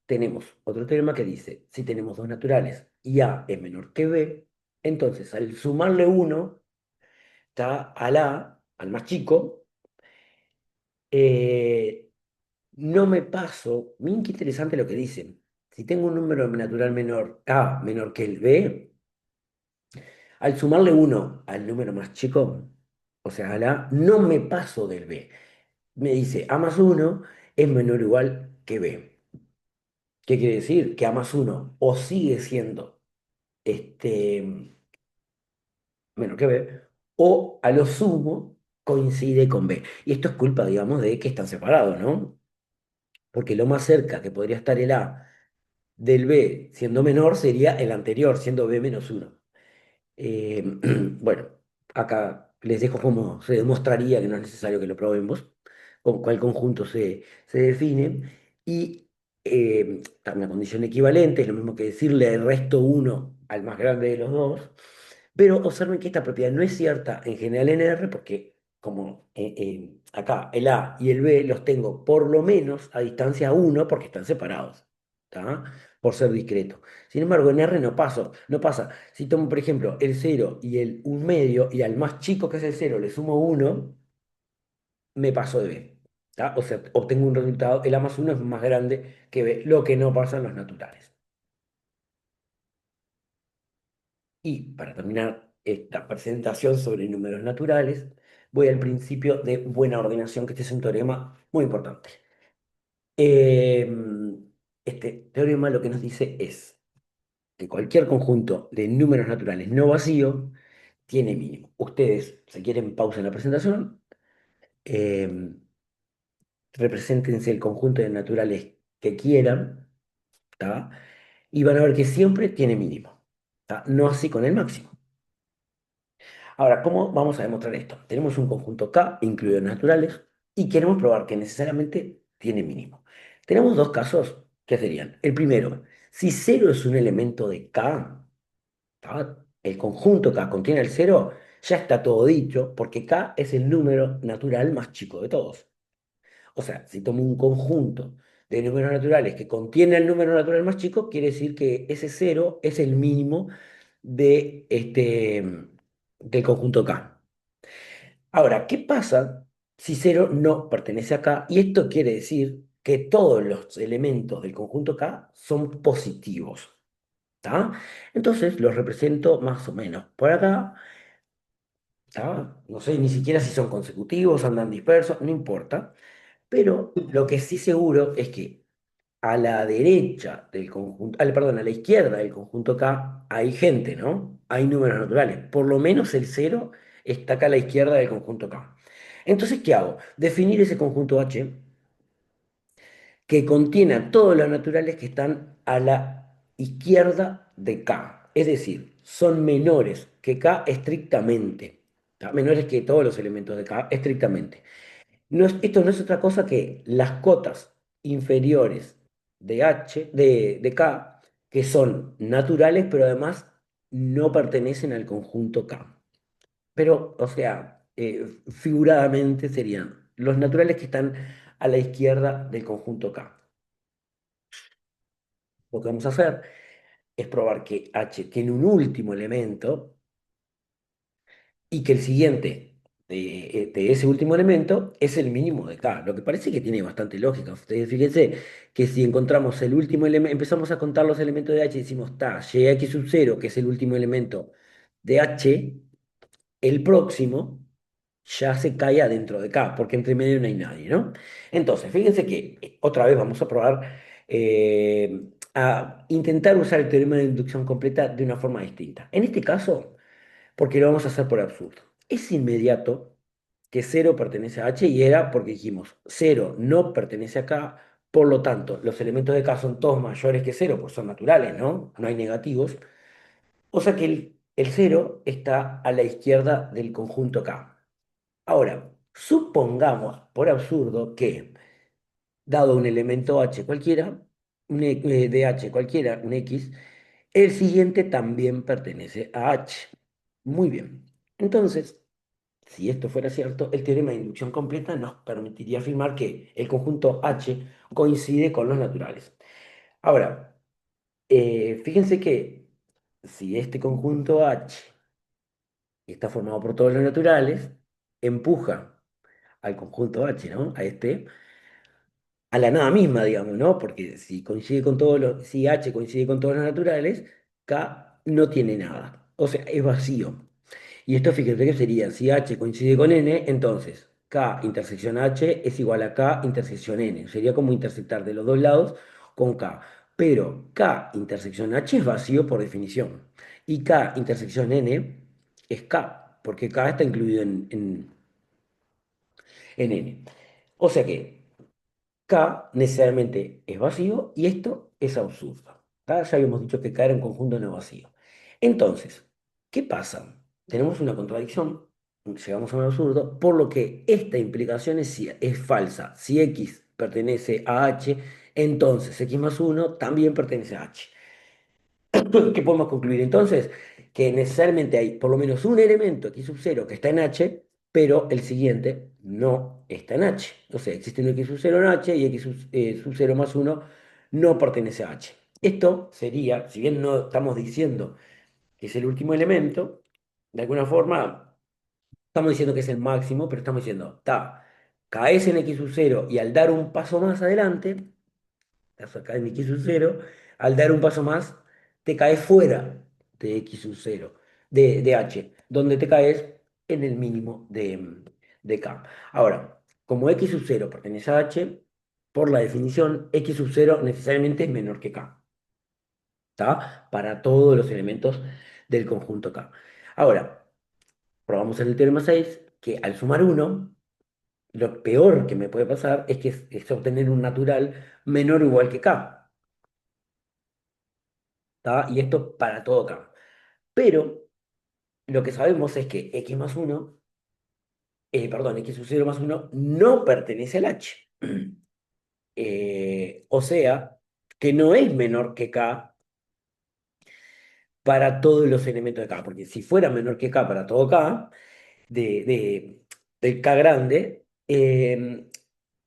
tenemos otro teorema que dice, si tenemos dos naturales y A es menor que B, entonces al sumarle uno, está al A, al más chico, eh, no me paso, miren qué interesante lo que dicen. Si tengo un número natural menor, A menor que el B, al sumarle uno al número más chico, o sea, al A, no me paso del B. Me dice A más uno es menor o igual que B. ¿Qué quiere decir? Que A más uno o sigue siendo este, menor que B, o a lo sumo, coincide con B. Y esto es culpa, digamos, de que están separados, ¿no? Porque lo más cerca que podría estar el A del B siendo menor sería el anterior, siendo B menos uno. Eh, bueno, acá les dejo cómo se demostraría que no es necesario que lo probemos, con cuál conjunto se define. Y una condición equivalente es lo mismo que decirle el resto uno al más grande de los dos. Pero observen que esta propiedad no es cierta en general en R porque como acá el A y el B los tengo por lo menos a distancia uno porque están separados, ¿tá? Por ser discreto. Sin embargo, en R no pasa. Si tomo, por ejemplo, el cero y el un medio y al más chico que es el cero le sumo uno, me paso de B, ¿tá? O sea, obtengo un resultado, el A más uno es más grande que B, lo que no pasa en los naturales. Y para terminar esta presentación sobre números naturales, voy al principio de buena ordenación, que este es un teorema muy importante. Eh, este teorema lo que nos dice es que cualquier conjunto de números naturales no vacío tiene mínimo. Ustedes, si quieren, pausen la presentación, eh, represéntense el conjunto de naturales que quieran, ¿tá? Y van a ver que siempre tiene mínimo, ¿tá? No así con el máximo. Ahora, ¿cómo vamos a demostrar esto? Tenemos un conjunto K incluido en naturales y queremos probar que necesariamente tiene mínimo. Tenemos dos casos que serían, el primero, si cero es un elemento de K, ¿tá? El conjunto K contiene el cero, ya está todo dicho porque K es el número natural más chico de todos. O sea, si tomo un conjunto de números naturales que contiene el número natural más chico, quiere decir que ese cero es el mínimo del conjunto K. Ahora, ¿qué pasa si cero no pertenece a K? Y esto quiere decir que todos los elementos del conjunto K son positivos. ¿Tá? Entonces los represento más o menos por acá. ¿Tá? No sé ni siquiera si son consecutivos, andan dispersos, no importa. Pero lo que sí seguro es que a la derecha del conjunto, perdón, a la izquierda del conjunto K hay gente, ¿no? Hay números naturales. Por lo menos el cero está acá a la izquierda del conjunto K. Entonces, ¿qué hago? Definir ese conjunto H que contiene a todos los naturales que están a la izquierda de K. Es decir, son menores que K estrictamente. ¿Tá? Menores que todos los elementos de K estrictamente. Esto no es otra cosa que las cotas inferiores de K, que son naturales, pero además no pertenecen al conjunto K. Pero, o sea, figuradamente serían los naturales que están a la izquierda del conjunto K. Lo que vamos a hacer es probar que H tiene un último elemento y que el siguiente de ese último elemento es el mínimo de K, lo que parece que tiene bastante lógica. Ustedes fíjense que si encontramos el último elemento, empezamos a contar los elementos de H y decimos, ta, llega X sub 0, que es el último elemento de H, el próximo ya se cae adentro de K, porque entre medio no hay nadie, ¿no? Entonces, fíjense que otra vez vamos a probar a intentar usar el teorema de inducción completa de una forma distinta. En este caso, porque lo vamos a hacer por absurdo. Es inmediato que cero pertenece a H y era porque dijimos cero no pertenece a K, por lo tanto, los elementos de K son todos mayores que cero, pues son naturales, ¿no? No hay negativos. O sea que el cero está a la izquierda del conjunto K. Ahora, supongamos, por absurdo, que dado un elemento H cualquiera, de H cualquiera, un X, el siguiente también pertenece a H. Muy bien. Entonces, si esto fuera cierto, el teorema de inducción completa nos permitiría afirmar que el conjunto H coincide con los naturales. Ahora, fíjense que si este conjunto H está formado por todos los naturales, empuja al conjunto H, ¿no? A la nada misma, digamos, ¿no? Porque si coincide con todos los, si H coincide con todos los naturales, K no tiene nada. O sea, es vacío. Y esto fíjate que sería, si H coincide con N, entonces K intersección H es igual a K intersección N. Sería como intersectar de los dos lados con K. Pero K intersección H es vacío por definición. Y K intersección N es K, porque K está incluido en en N. O sea que K necesariamente es vacío y esto es absurdo. ¿Tá? Ya habíamos dicho que K era un conjunto no vacío. Entonces, ¿qué pasa? Tenemos una contradicción, llegamos a un absurdo, por lo que esta implicación es falsa. Si X pertenece a H, entonces X más uno también pertenece a H. ¿Qué podemos concluir entonces? Que necesariamente hay por lo menos un elemento X sub 0 que está en H, pero el siguiente no está en H. O sea, existe un X sub 0 en H y X sub 0 más uno no pertenece a H. Esto sería, si bien no estamos diciendo que es el último elemento, de alguna forma estamos diciendo que es el máximo, pero estamos diciendo, caes en X sub 0 y al dar un paso más adelante, estás acá en X sub 0, al dar un paso más, te caes fuera de X sub 0, de H, donde te caes en el mínimo de K. Ahora, como X sub 0 pertenece a H, por la definición, X sub 0 necesariamente es menor que K, ¿está? Para todos los elementos del conjunto K. Ahora, probamos en el teorema 6 que al sumar uno lo peor que me puede pasar es obtener un natural menor o igual que K. ¿Tá? Y esto para todo K. Pero lo que sabemos es que X más uno, perdón, X sub 0 más uno no pertenece al H. O sea, que no es menor que K para todos los elementos de K. Porque si fuera menor que K para todo K, de, de, del K grande,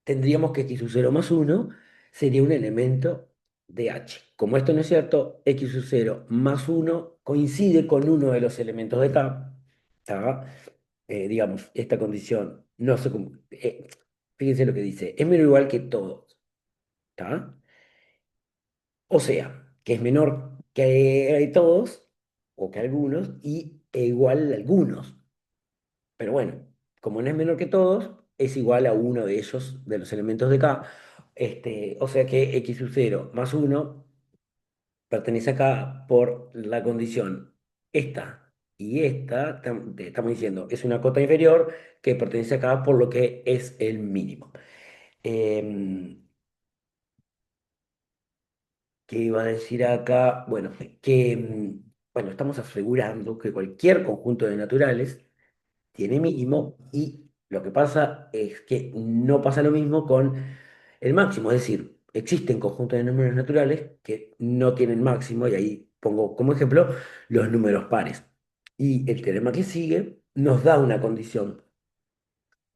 tendríamos que X sub 0 más uno sería un elemento de H. Como esto no es cierto, X sub 0 más uno coincide con uno de los elementos de K. ¿Tá? Digamos, esta condición no se... fíjense lo que dice, es menor o igual que todos. ¿Tá? O sea, que es menor que todos o que algunos y e igual a algunos. Pero bueno, como no es menor que todos, es igual a uno de ellos, de los elementos de K. O sea que X sub 0 más uno pertenece acá por la condición esta y esta, te estamos diciendo, es una cota inferior que pertenece acá por lo que es el mínimo. Em, ¿Qué iba a decir acá? Bueno, bueno, estamos asegurando que cualquier conjunto de naturales tiene mínimo y lo que pasa es que no pasa lo mismo con el máximo, es decir, existen conjuntos de números naturales que no tienen máximo y ahí pongo como ejemplo los números pares. Y el teorema que sigue nos da una condición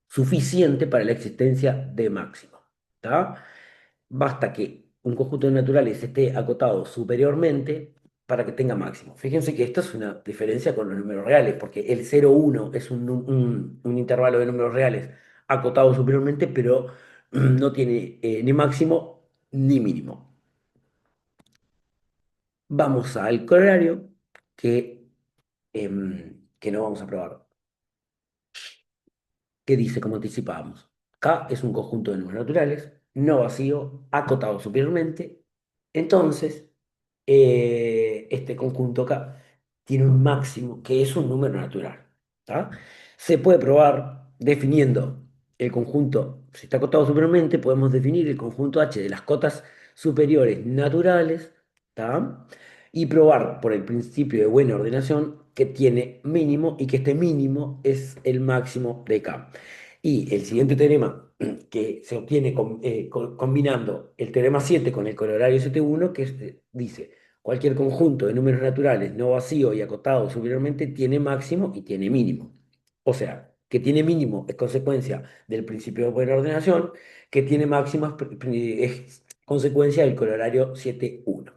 suficiente para la existencia de máximo. ¿Tá? Basta que un conjunto de naturales esté acotado superiormente para que tenga máximo. Fíjense que esto es una diferencia con los números reales, porque el 0,1 es un intervalo de números reales acotado superiormente, pero no tiene ni máximo ni mínimo. Vamos al corolario que no vamos a probar. Que dice, como anticipábamos, K es un conjunto de números naturales, no vacío, acotado superiormente. Entonces, este conjunto K tiene un máximo que es un número natural. ¿Tá? Se puede probar definiendo el conjunto, si está acotado superiormente, podemos definir el conjunto H de las cotas superiores naturales, ¿tá? Y probar por el principio de buena ordenación que tiene mínimo y que este mínimo es el máximo de K. Y el siguiente teorema que se obtiene combinando el teorema 7 con el corolario 7.1, que dice, cualquier conjunto de números naturales no vacío y acotado superiormente tiene máximo y tiene mínimo. O sea, que tiene mínimo es consecuencia del principio de buena ordenación, que tiene máximo es consecuencia del corolario 7.1.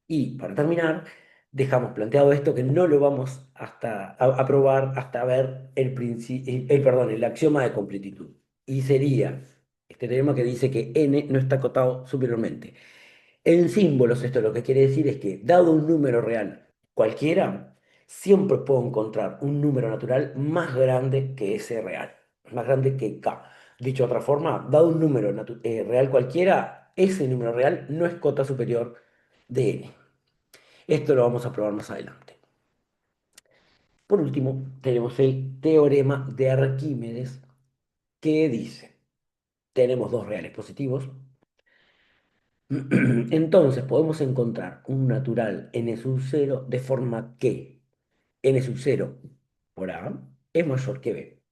Y para terminar, dejamos planteado esto que no lo vamos a probar hasta ver perdón, el axioma de completitud. Y sería este teorema que dice que n no está acotado superiormente. En símbolos, esto lo que quiere decir es que, dado un número real cualquiera, siempre puedo encontrar un número natural más grande que ese real, más grande que k. Dicho de otra forma, dado un número real cualquiera, ese número real no es cota superior de n. Esto lo vamos a probar más adelante. Por último, tenemos el teorema de Arquímedes, que dice, tenemos dos reales positivos, entonces podemos encontrar un natural n sub 0 de forma que n sub 0 por A es mayor que B.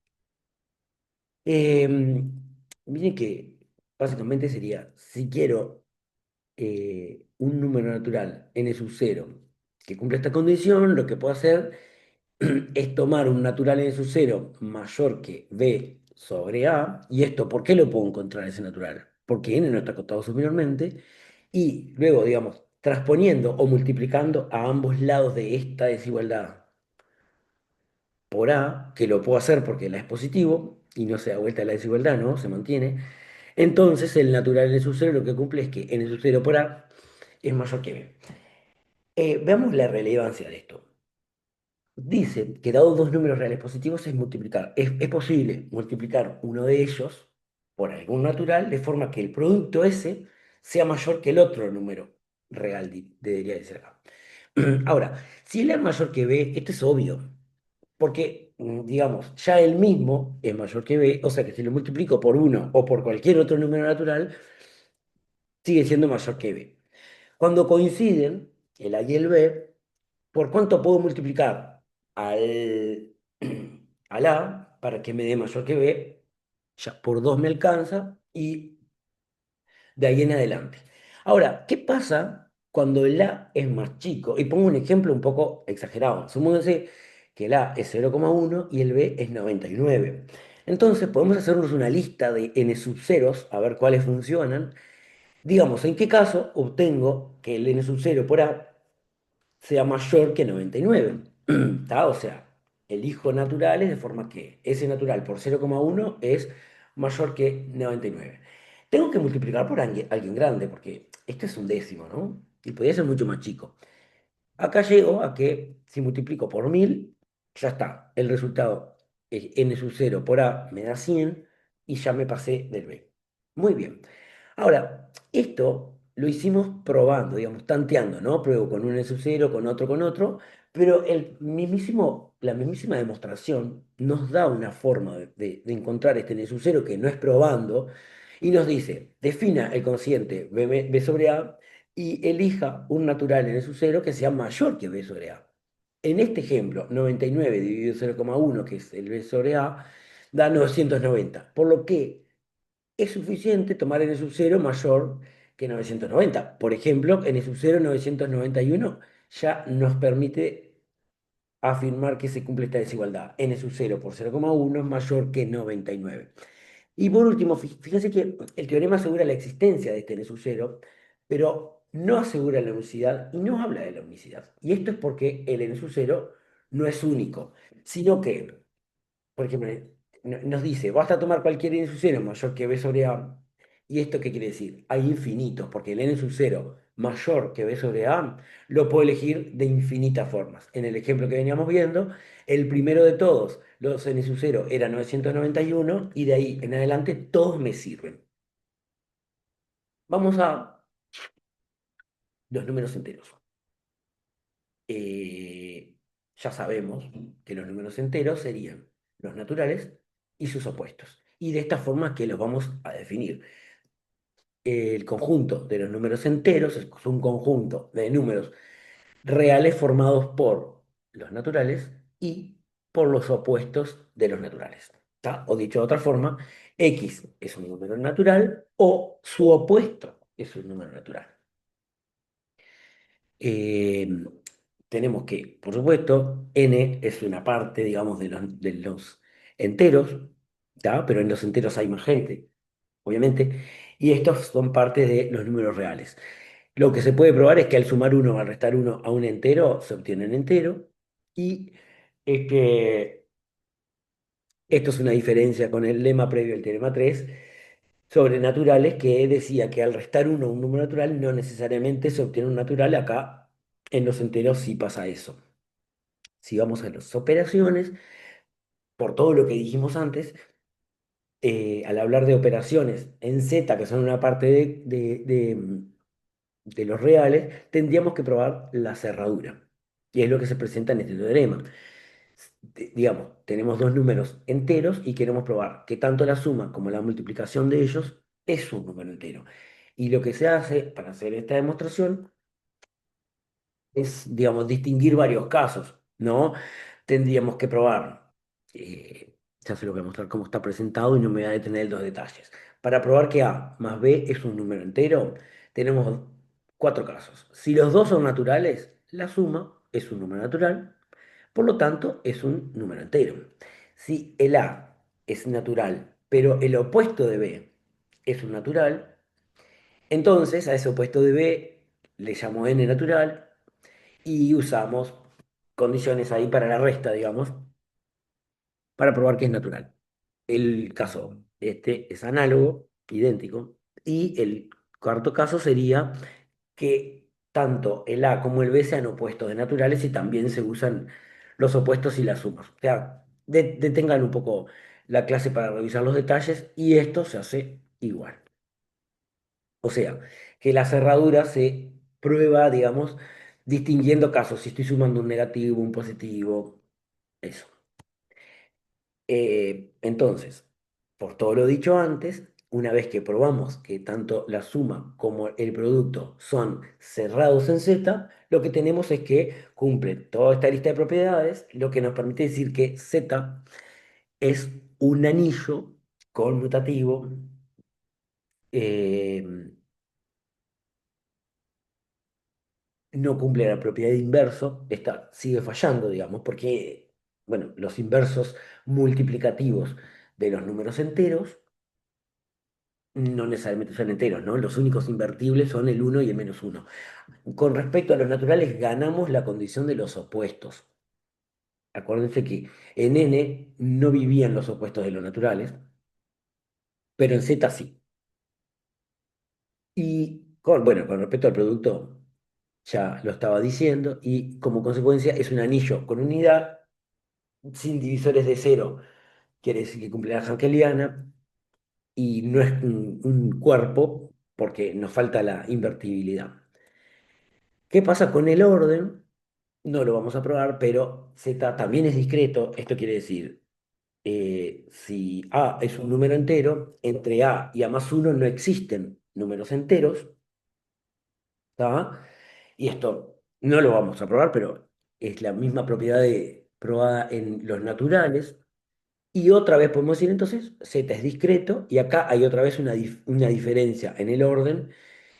Miren que básicamente sería, si quiero un número natural n sub 0 que cumple esta condición, lo que puedo hacer es tomar un natural n sub 0 mayor que b sobre a, y esto, ¿por qué lo puedo encontrar ese natural? Porque n no está acotado superiormente, y luego, digamos, transponiendo o multiplicando a ambos lados de esta desigualdad por a, que lo puedo hacer porque la es positivo, y no se da vuelta la desigualdad, ¿no? Se mantiene. Entonces, el natural n sub 0 lo que cumple es que n sub 0 por a es mayor que b. Veamos la relevancia de esto. Dice que dados dos números reales positivos es posible multiplicar uno de ellos por algún natural de forma que el producto ese sea mayor que el otro número real, debería de ser acá. Ahora, si él es mayor que b, esto es obvio, porque, digamos, ya él mismo es mayor que b, o sea que si lo multiplico por uno o por cualquier otro número natural, sigue siendo mayor que b. Cuando coinciden el A y el B, ¿por cuánto puedo multiplicar al, al A para que me dé mayor que B? Ya por 2 me alcanza y de ahí en adelante. Ahora, ¿qué pasa cuando el A es más chico? Y pongo un ejemplo un poco exagerado. Supónganse que el A es 0,1 y el B es 99. Entonces podemos hacernos una lista de n sub ceros, a ver cuáles funcionan. Digamos, ¿en qué caso obtengo que el n sub 0 por A sea mayor que 99? ¿Tá? O sea, elijo naturales de forma que ese natural por 0,1 es mayor que 99. Tengo que multiplicar por alguien grande, porque este es un décimo, ¿no? Y podría ser mucho más chico. Acá llego a que si multiplico por 1000 ya está. El resultado es n sub 0 por a me da 100 y ya me pasé del b. Muy bien. Ahora, esto lo hicimos probando, digamos, tanteando, ¿no? Pruebo con un n sub 0, con otro, pero la mismísima demostración nos da una forma de encontrar este n sub 0 que no es probando, y nos dice, defina el cociente b sobre a y elija un natural en su cero que sea mayor que b sobre a. En este ejemplo, 99 dividido 0,1, que es el b sobre a, da 990, por lo que es suficiente tomar n sub 0 mayor que 990. Por ejemplo, n sub 0 991 ya nos permite afirmar que se cumple esta desigualdad. N sub 0 por 0,1 es mayor que 99. Y por último, fíjense que el teorema asegura la existencia de este n sub 0, pero no asegura la unicidad y no habla de la unicidad. Y esto es porque el n sub 0 no es único, sino que, por ejemplo, nos dice, basta tomar cualquier n sub 0 mayor que b sobre a. ¿Y esto qué quiere decir? Hay infinitos, porque el n sub 0 mayor que b sobre a lo puedo elegir de infinitas formas. En el ejemplo que veníamos viendo, el primero de todos, los n sub 0 era 991 y de ahí en adelante todos me sirven. Vamos a los números enteros. Eh, ya sabemos que los números enteros serían los naturales y sus opuestos. Y de esta forma que los vamos a definir. El conjunto de los números enteros es un conjunto de números reales formados por los naturales y por los opuestos de los naturales. ¿Tá? O dicho de otra forma, x es un número natural o su opuesto es un número natural. Eh, tenemos que, por supuesto, n es una parte, digamos, de los enteros, ¿tá? Pero en los enteros hay más gente, obviamente, y estos son parte de los números reales. Lo que se puede probar es que al sumar uno o al restar uno a un entero, se obtiene un entero, y es que esto es una diferencia con el lema previo al teorema 3 sobre naturales, que decía que al restar uno a un número natural no necesariamente se obtiene un natural. Acá en los enteros sí pasa eso. Si vamos a las operaciones, por todo lo que dijimos antes, al hablar de operaciones en Z, que son una parte de los reales, tendríamos que probar la cerradura. Y es lo que se presenta en este teorema. digamos, tenemos dos números enteros y queremos probar que tanto la suma como la multiplicación de ellos es un número entero. Y lo que se hace para hacer esta demostración es, digamos, distinguir varios casos, ¿no? Tendríamos que probar, ya se lo voy a mostrar cómo está presentado y no me voy a detener en los detalles. Para probar que A más B es un número entero, tenemos cuatro casos. Si los dos son naturales, la suma es un número natural, por lo tanto es un número entero. Si el A es natural, pero el opuesto de B es un natural, entonces a ese opuesto de B le llamo n natural y usamos condiciones ahí para la resta, digamos, para probar que es natural. El caso este es análogo, idéntico, y el cuarto caso sería que tanto el A como el B sean opuestos de naturales y también se usan los opuestos y las sumas. O sea, detengan un poco la clase para revisar los detalles y esto se hace igual. O sea, que la cerradura se prueba, digamos, distinguiendo casos, si estoy sumando un negativo, un positivo, eso. Entonces, por todo lo dicho antes, una vez que probamos que tanto la suma como el producto son cerrados en Z, lo que tenemos es que cumple toda esta lista de propiedades, lo que nos permite decir que Z es un anillo conmutativo eh, no cumple la propiedad de inverso, esta sigue fallando, digamos, porque, bueno, los inversos multiplicativos de los números enteros no necesariamente son enteros, ¿no? Los únicos invertibles son el uno y el -1. Con respecto a los naturales, ganamos la condición de los opuestos. Acuérdense que en N no vivían los opuestos de los naturales, pero en Z sí. Y bueno, con respecto al producto, ya lo estaba diciendo, y como consecuencia es un anillo con unidad sin divisores de cero, quiere decir que cumple la Hankeliana, y no es un cuerpo porque nos falta la invertibilidad. ¿Qué pasa con el orden? No lo vamos a probar, pero Z también es discreto. Esto quiere decir, si A es un número entero, entre A y A+1 no existen números enteros, ¿tá? Y esto no lo vamos a probar, pero es la misma propiedad probada en los naturales. Y otra vez podemos decir entonces, Z es discreto y acá hay otra vez una diferencia en el orden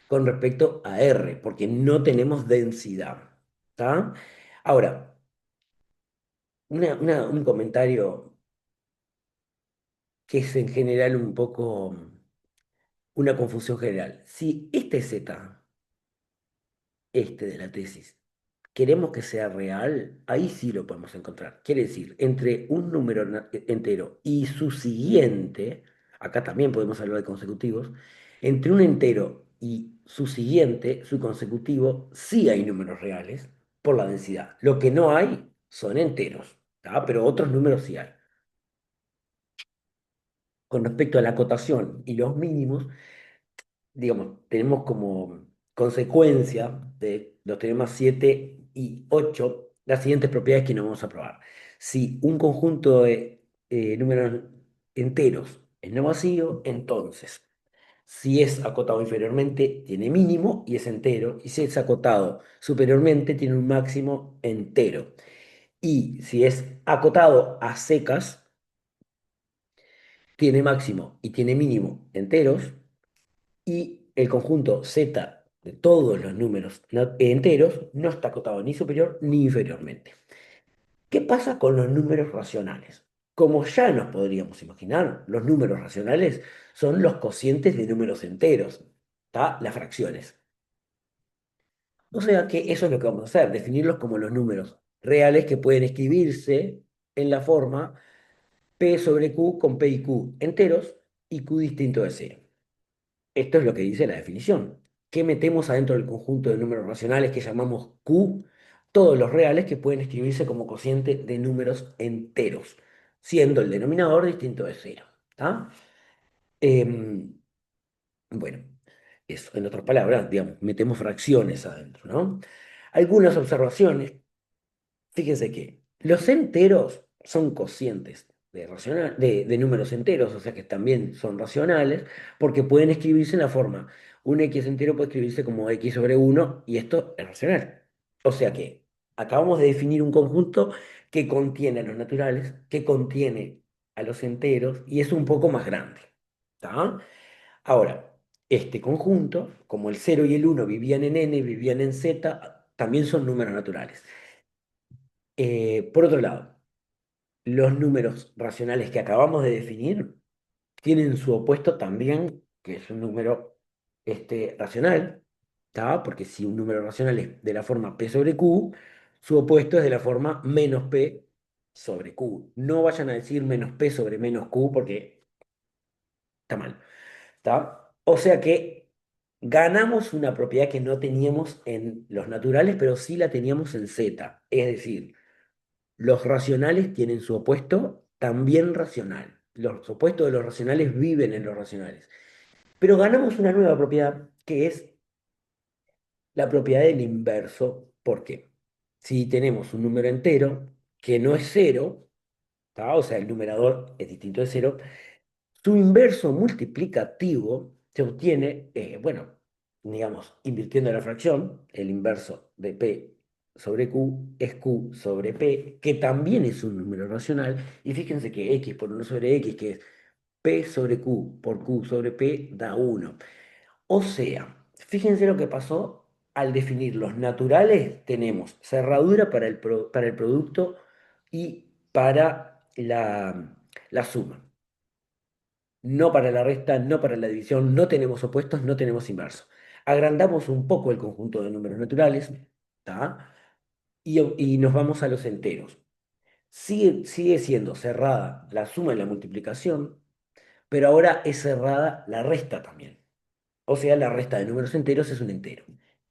con respecto a R, porque no tenemos densidad. ¿Está? Ahora, un comentario que es en general un poco una confusión general. Si este Z, este de la tesis, queremos que sea real, ahí sí lo podemos encontrar. Quiere decir, entre un número entero y su siguiente, acá también podemos hablar de consecutivos, entre un entero y su siguiente, su consecutivo, sí hay números reales por la densidad. Lo que no hay son enteros, ¿tá? Pero otros números sí hay. Con respecto a la acotación y los mínimos, digamos, tenemos como consecuencia de los teoremas 7 y 8 las siguientes propiedades que nos vamos a probar. Si un conjunto de números enteros es no vacío, entonces, si es acotado inferiormente, tiene mínimo y es entero, y si es acotado superiormente, tiene un máximo entero. Y si es acotado a secas, tiene máximo y tiene mínimo enteros, y el conjunto Z de todos los números enteros no está acotado ni superior ni inferiormente. ¿Qué pasa con los números racionales? Como ya nos podríamos imaginar, los números racionales son los cocientes de números enteros, ¿tá? Las fracciones. O sea que eso es lo que vamos a hacer, definirlos como los números reales que pueden escribirse en la forma P sobre Q con P y Q enteros y Q distinto de cero. Esto es lo que dice la definición. ¿Qué metemos adentro del conjunto de números racionales que llamamos Q? Todos los reales que pueden escribirse como cociente de números enteros, siendo el denominador distinto de cero. ¿Tá? Em, bueno, eso, en otras palabras, digamos, metemos fracciones adentro, ¿no? Algunas observaciones. Fíjense que los enteros son cocientes de números enteros, o sea que también son racionales, porque pueden escribirse en la forma, un x entero puede escribirse como x sobre uno y esto es racional. O sea que acabamos de definir un conjunto que contiene a los naturales, que contiene a los enteros y es un poco más grande. ¿Tá? Ahora, este conjunto, como el cero y el uno vivían en n, vivían en z, también son números naturales. Por otro lado, los números racionales que acabamos de definir tienen su opuesto también, que es un número racional, ¿tá? Porque si un número racional es de la forma p sobre q, su opuesto es de la forma menos p sobre q. No vayan a decir menos p sobre menos q porque está mal, ¿tá? O sea que ganamos una propiedad que no teníamos en los naturales, pero sí la teníamos en z. Es decir, los racionales tienen su opuesto también racional. Los opuestos de los racionales viven en los racionales. Pero ganamos una nueva propiedad que es la propiedad del inverso. ¿Por qué? Si tenemos un número entero que no es cero, ¿tá? O sea, el numerador es distinto de cero, su inverso multiplicativo se obtiene, bueno, digamos, invirtiendo la fracción, el inverso de p sobre q es q sobre p, que también es un número racional, y fíjense que x por 1 sobre x, que es p sobre q por q sobre p, da 1. O sea, fíjense lo que pasó al definir los naturales, tenemos cerradura para el producto y para la suma. No para la resta, no para la división, no tenemos opuestos, no tenemos inversos. Agrandamos un poco el conjunto de números naturales, ¿tá? Y nos vamos a los enteros. Sigue siendo cerrada la suma y la multiplicación, pero ahora es cerrada la resta también. O sea, la resta de números enteros es un entero.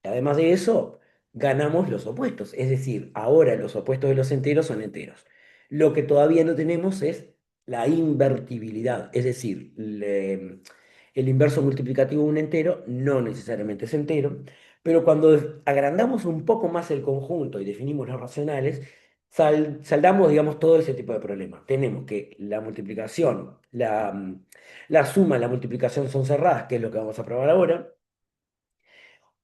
Y además de eso, ganamos los opuestos. Es decir, ahora los opuestos de los enteros son enteros. Lo que todavía no tenemos es la invertibilidad. Es decir, el inverso multiplicativo de un entero no necesariamente es entero, pero cuando agrandamos un poco más el conjunto y definimos los racionales, saldamos, digamos, todo ese tipo de problemas. Tenemos que la multiplicación, la suma y la multiplicación son cerradas, que es lo que vamos a probar ahora.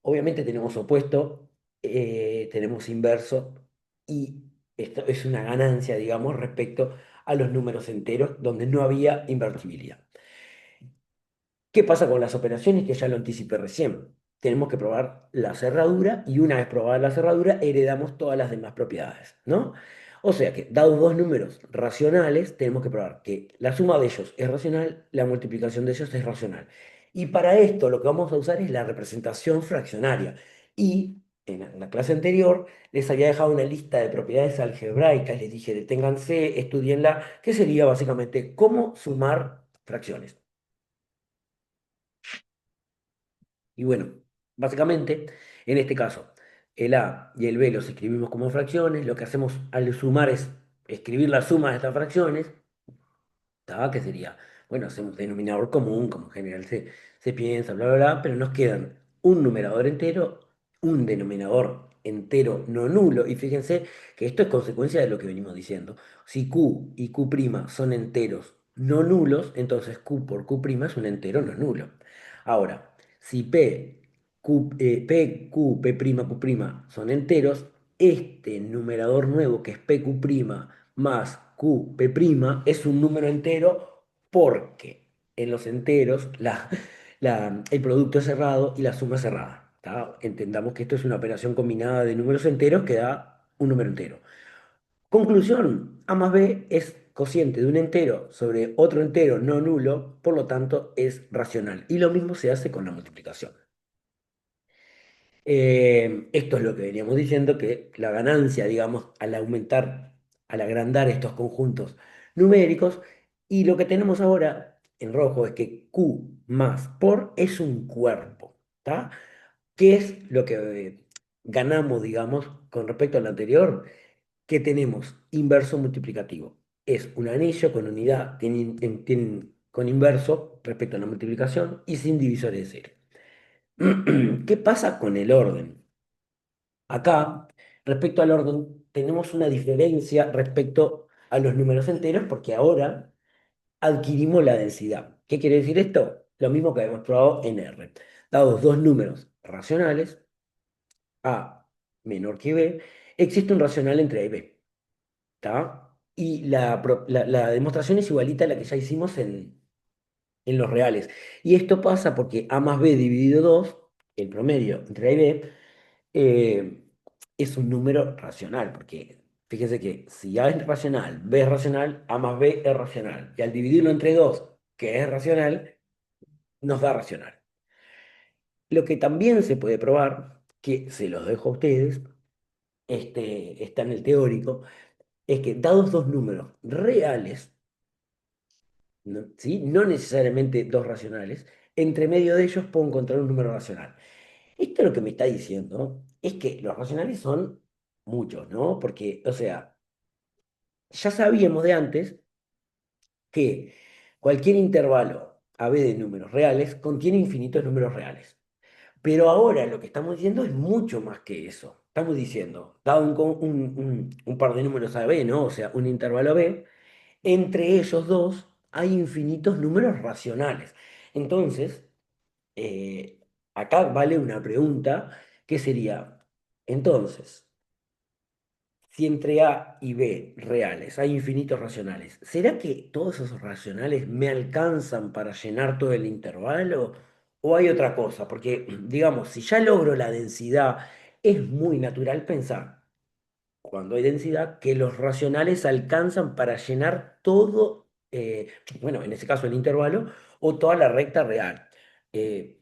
Obviamente tenemos opuesto, tenemos inverso, y esto es una ganancia, digamos, respecto a los números enteros donde no había invertibilidad. ¿Qué pasa con las operaciones? Que ya lo anticipé recién. Tenemos que probar la cerradura y una vez probada la cerradura heredamos todas las demás propiedades, ¿no? O sea que, dados dos números racionales, tenemos que probar que la suma de ellos es racional, la multiplicación de ellos es racional. Y para esto lo que vamos a usar es la representación fraccionaria. Y en la clase anterior les había dejado una lista de propiedades algebraicas, les dije, deténganse, estudienla, que sería básicamente cómo sumar fracciones. Y bueno, básicamente, en este caso, el A y el B los escribimos como fracciones. Lo que hacemos al sumar es escribir la suma de estas fracciones. ¿Tá? Que sería, bueno, hacemos denominador común, como en general se piensa, bla, bla, bla, pero nos quedan un numerador entero, un denominador entero no nulo, y fíjense que esto es consecuencia de lo que venimos diciendo. Si Q y Q' son enteros no nulos, entonces Q por Q' es un entero no nulo. Ahora, si P, Q, P', Q' son enteros, este numerador nuevo que es PQ' más QP' es un número entero porque en los enteros el producto es cerrado y la suma es cerrada. ¿Tá? Entendamos que esto es una operación combinada de números enteros que da un número entero. Conclusión, A más B es cociente de un entero sobre otro entero no nulo, por lo tanto es racional. Y lo mismo se hace con la multiplicación. Esto es lo que veníamos diciendo, que la ganancia, digamos, al aumentar, al agrandar estos conjuntos numéricos, y lo que tenemos ahora en rojo es que Q más por es un cuerpo, ¿tá? ¿Qué es lo que ganamos, digamos, con respecto al anterior? Que tenemos inverso multiplicativo. Es un anillo con unidad, con inverso respecto a la multiplicación y sin divisores de cero. ¿Qué pasa con el orden? Acá, respecto al orden, tenemos una diferencia respecto. a los números enteros porque ahora adquirimos la densidad. ¿Qué quiere decir esto? Lo mismo que habíamos probado en R. Dados dos números racionales, A menor que B, existe un racional entre A y B. ¿Tá? Y la demostración es igualita a la que ya hicimos en los reales. Y esto pasa porque A más B dividido 2 el promedio entre A y B, eh, es un número racional, porque fíjense que si A es racional, B es racional, A más B es racional. Y al dividirlo entre 2 que es racional, nos da racional. Lo que también se puede probar, que se los dejo a ustedes, está en el teórico, es que dados dos números reales, ¿no? ¿Sí? No necesariamente dos racionales, entre medio de ellos puedo encontrar un número racional. Esto lo que me está diciendo es que los racionales son muchos, ¿no? Porque, o sea, ya sabíamos de antes que cualquier intervalo a b de números reales contiene infinitos números reales. Pero ahora lo que estamos diciendo es mucho más que eso. Estamos diciendo, dado un par de números a b, ¿no? O sea, un intervalo b, entre ellos dos hay infinitos números racionales. Entonces, acá vale una pregunta que sería, entonces, si entre A y B reales hay infinitos racionales, ¿será que todos esos racionales me alcanzan para llenar todo el intervalo? ¿O hay otra cosa? Porque, digamos, si ya logro la densidad, es muy natural pensar, cuando hay densidad, que los racionales alcanzan para llenar todo, bueno, en ese caso el intervalo, o toda la recta real. Eh,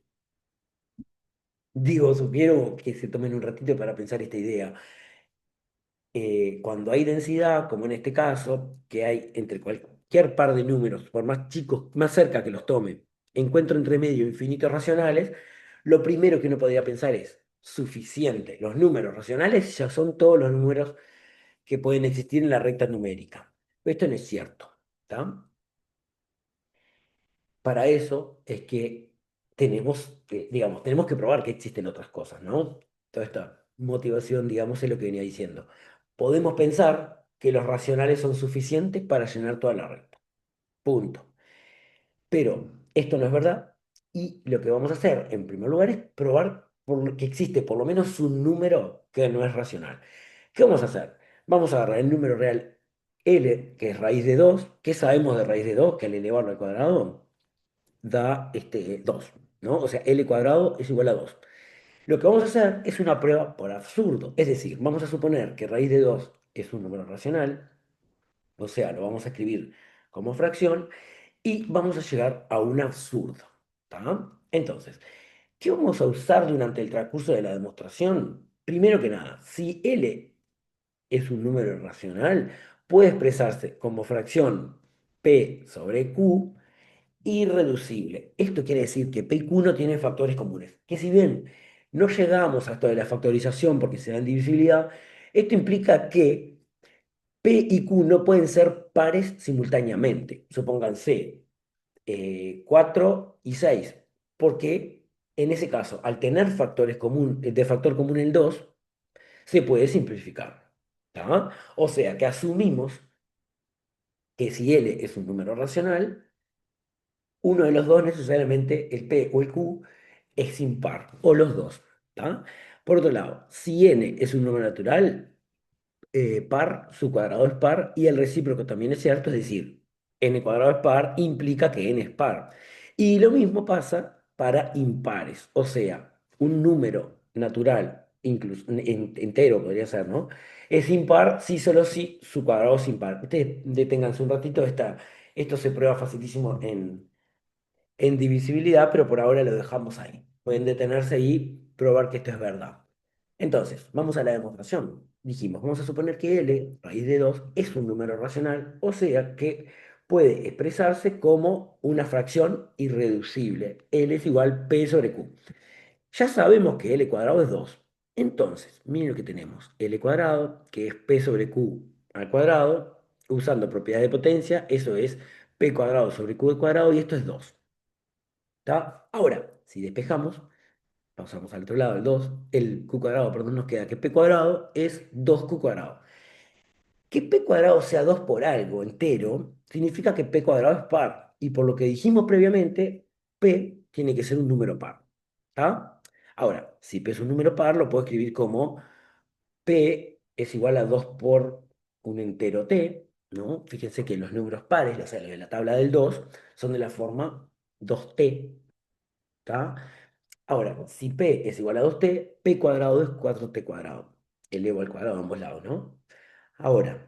sugiero que se tomen un ratito para pensar esta idea. Cuando hay densidad, como en este caso, que hay entre cualquier par de números, por más chicos, más cerca que los tome, encuentro entre medio infinitos racionales, lo primero que uno podría pensar es, suficiente, los números racionales ya son todos los números que pueden existir en la recta numérica. Pero esto no es cierto, ¿tá? Para eso es que tenemos que, digamos, tenemos que probar que existen otras cosas, ¿no? Toda esta motivación, digamos, es lo que venía diciendo. Podemos pensar que los racionales son suficientes para llenar toda la recta. Punto. Pero esto no es verdad y lo que vamos a hacer, en primer lugar, es probar que existe por lo menos un número que no es racional. ¿Qué vamos a hacer? Vamos a agarrar el número real L, que es raíz de 2. ¿Qué sabemos de raíz de 2? Que al elevarlo al cuadrado da 2, ¿no? O sea, L cuadrado es igual a 2. Lo que vamos a hacer es una prueba por absurdo. Es decir, vamos a suponer que raíz de 2 es un número racional, o sea, lo vamos a escribir como fracción y vamos a llegar a un absurdo. ¿Tá? Entonces, ¿qué vamos a usar durante el transcurso de la demostración? Primero que nada, si L es un número racional, puede expresarse como fracción P sobre Q irreducible. Esto quiere decir que P y Q no tienen factores comunes. Que si bien no llegamos a esto de la factorización porque se da en divisibilidad, esto implica que P y Q no pueden ser pares simultáneamente. Supónganse 4 y 6, porque en ese caso, al tener factores de factor común el 2 se puede simplificar. ¿Tá? O sea que asumimos que si L es un número racional, uno de los dos necesariamente, el P o el Q, es impar, o los dos. ¿Tá? Por otro lado, si n es un número natural, par, su cuadrado es par, y el recíproco también es cierto, es decir, n cuadrado es par, implica que n es par. Y lo mismo pasa para impares, o sea, un número natural, incluso entero podría ser, ¿no? Es impar si solo si su cuadrado es impar. Ustedes deténganse un ratito, esto se prueba facilísimo en divisibilidad, pero por ahora lo dejamos ahí. Pueden detenerse ahí y probar que esto es verdad. Entonces, vamos a la demostración. Dijimos, vamos a suponer que L, raíz de 2 es un número racional, o sea que puede expresarse como una fracción irreducible. L es igual P sobre Q. Ya sabemos que L cuadrado es 2. Entonces, miren lo que tenemos. L cuadrado, que es P sobre Q al cuadrado, usando propiedad de potencia, eso es P cuadrado sobre Q al cuadrado, y esto es 2. ¿Tá? Ahora, si despejamos, pasamos al otro lado, el 2, el q cuadrado, perdón, nos queda que p cuadrado es 2q cuadrado. Que p cuadrado sea 2 por algo entero significa que p cuadrado es par. Y por lo que dijimos previamente, p tiene que ser un número par. ¿Está? Ahora, si p es un número par, lo puedo escribir como p es igual a 2 por un entero t, ¿no? Fíjense que los números pares, o sea, los de la tabla del 2 son de la forma 2t, ¿está? Ahora, si p es igual a 2t, p cuadrado es 4t cuadrado. Elevo al cuadrado a ambos lados, ¿no? Ahora,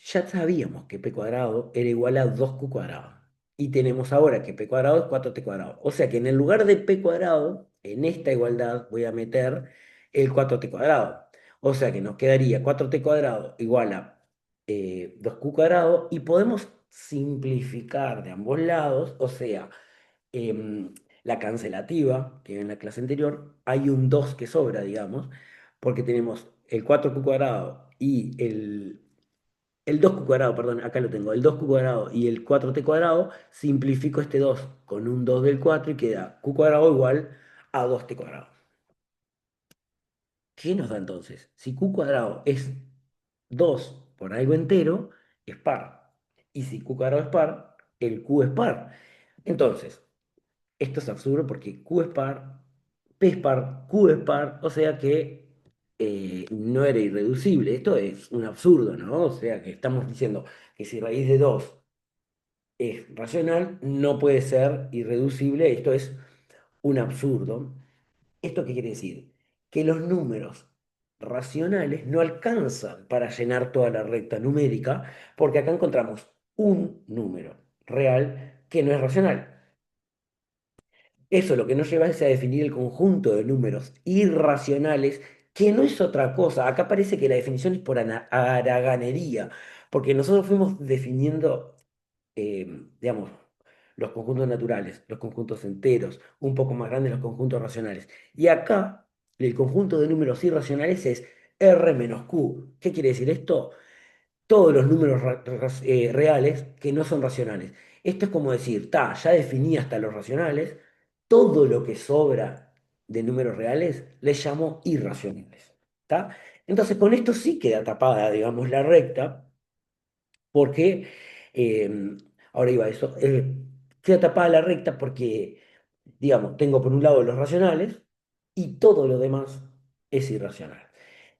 ya sabíamos que p cuadrado era igual a 2q cuadrado. Y tenemos ahora que p cuadrado es 4t cuadrado. O sea que en el lugar de p cuadrado, en esta igualdad voy a meter el 4t cuadrado. O sea que nos quedaría 4t cuadrado igual a 2q cuadrado. Y podemos simplificar de ambos lados. O sea, la cancelativa, que en la clase anterior, hay un 2 que sobra, digamos, porque tenemos el 4q cuadrado y el 2q cuadrado, perdón, acá lo tengo, el 2q cuadrado y el 4t cuadrado, simplifico este 2 con un 2 del 4 y queda q cuadrado igual a 2t cuadrado. ¿Qué nos da entonces? Si q cuadrado es 2 por algo entero, es par. Y si q cuadrado es par, el q es par. Entonces, esto es absurdo porque q es par, p es par, q es par, o sea que no era irreducible. Esto es un absurdo, ¿no? O sea que estamos diciendo que si raíz de 2 es racional, no puede ser irreducible. Esto es un absurdo. ¿Esto qué quiere decir? Que los números racionales no alcanzan para llenar toda la recta numérica, porque acá encontramos un número real que no es racional. Eso lo que nos lleva es a definir el conjunto de números irracionales, que no es otra cosa. Acá parece que la definición es por haraganería, porque nosotros fuimos definiendo, digamos, los conjuntos naturales, los conjuntos enteros, un poco más grandes los conjuntos racionales. Y acá el conjunto de números irracionales es R menos Q. ¿Qué quiere decir esto? Todos los números reales que no son racionales. Esto es como decir, ya definí hasta los racionales, todo lo que sobra de números reales les llamo irracionales. ¿Tá? Entonces, con esto sí queda tapada, digamos, la recta, porque, ahora iba a eso, queda tapada la recta porque, digamos, tengo por un lado los racionales y todo lo demás es irracional.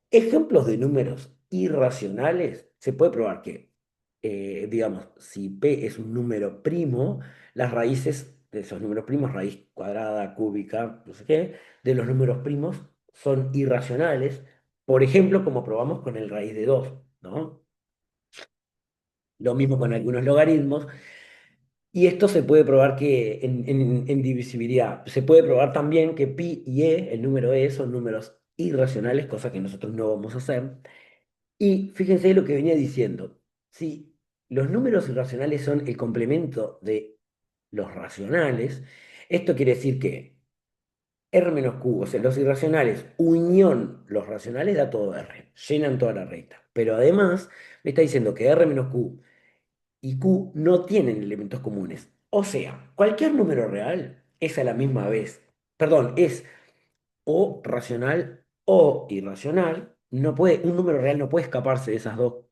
Ejemplos de números irracionales, se puede probar que, digamos, si p es un número primo, las raíces de esos números primos, raíz cuadrada, cúbica, no sé qué, de los números primos son irracionales, por ejemplo, como probamos con el raíz de 2, ¿no? Lo mismo con algunos logaritmos, y esto se puede probar que en divisibilidad. Se puede probar también que pi y el número son números irracionales, cosa que nosotros no vamos a hacer. Y fíjense lo que venía diciendo. Si los números irracionales son el complemento de los racionales, esto quiere decir que R menos Q, o sea, los irracionales, unión los racionales da todo R, llenan toda la recta. Pero además me está diciendo que R menos Q y Q no tienen elementos comunes. O sea, cualquier número real es a la misma vez, perdón, es o racional o irracional. No puede, un número real no puede escaparse de esas dos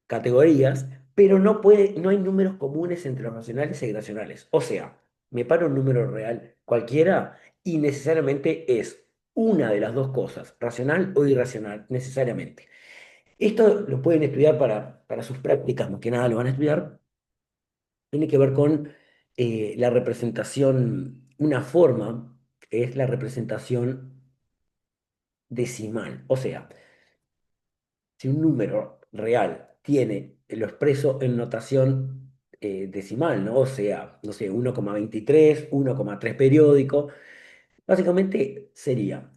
categorías, pero no hay números comunes entre los racionales e irracionales. O sea, me paro un número real cualquiera y necesariamente es una de las dos cosas, racional o irracional, necesariamente. Esto lo pueden estudiar para sus prácticas, más que nada lo van a estudiar. Tiene que ver con la representación, una forma que es la representación decimal. O sea, si un número real tiene, lo expreso en notación decimal, ¿no? O sea, no sé, 1,23, 1,3 periódico, básicamente sería,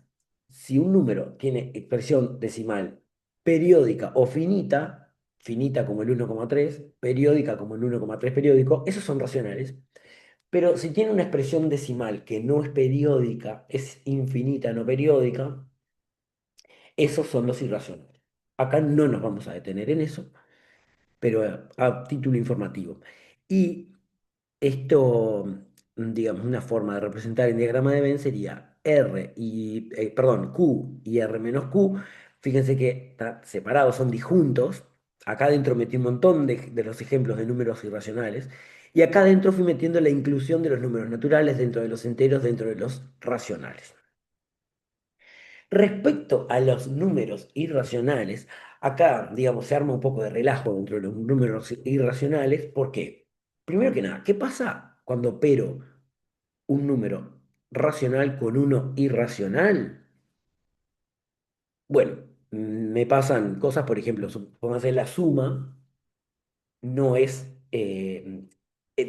si un número tiene expresión decimal periódica o finita, finita como el 1,3, periódica como el 1,3 periódico, esos son racionales. Pero si tiene una expresión decimal que no es periódica, es infinita, no periódica, esos son los irracionales. Acá no nos vamos a detener en eso, pero a título informativo. Y esto, digamos, una forma de representar en diagrama de Venn sería perdón, Q y R menos Q, Fíjense que está separados, son disjuntos. Acá adentro metí un montón de los ejemplos de números irracionales. Y acá adentro fui metiendo la inclusión de los números naturales dentro de los enteros, dentro de los racionales. Respecto a los números irracionales, acá, digamos, se arma un poco de relajo dentro de los números irracionales. ¿Por qué? Primero que nada, ¿qué pasa cuando opero un número racional con uno irracional? Bueno, me pasan cosas, por ejemplo, supóngase la suma no es,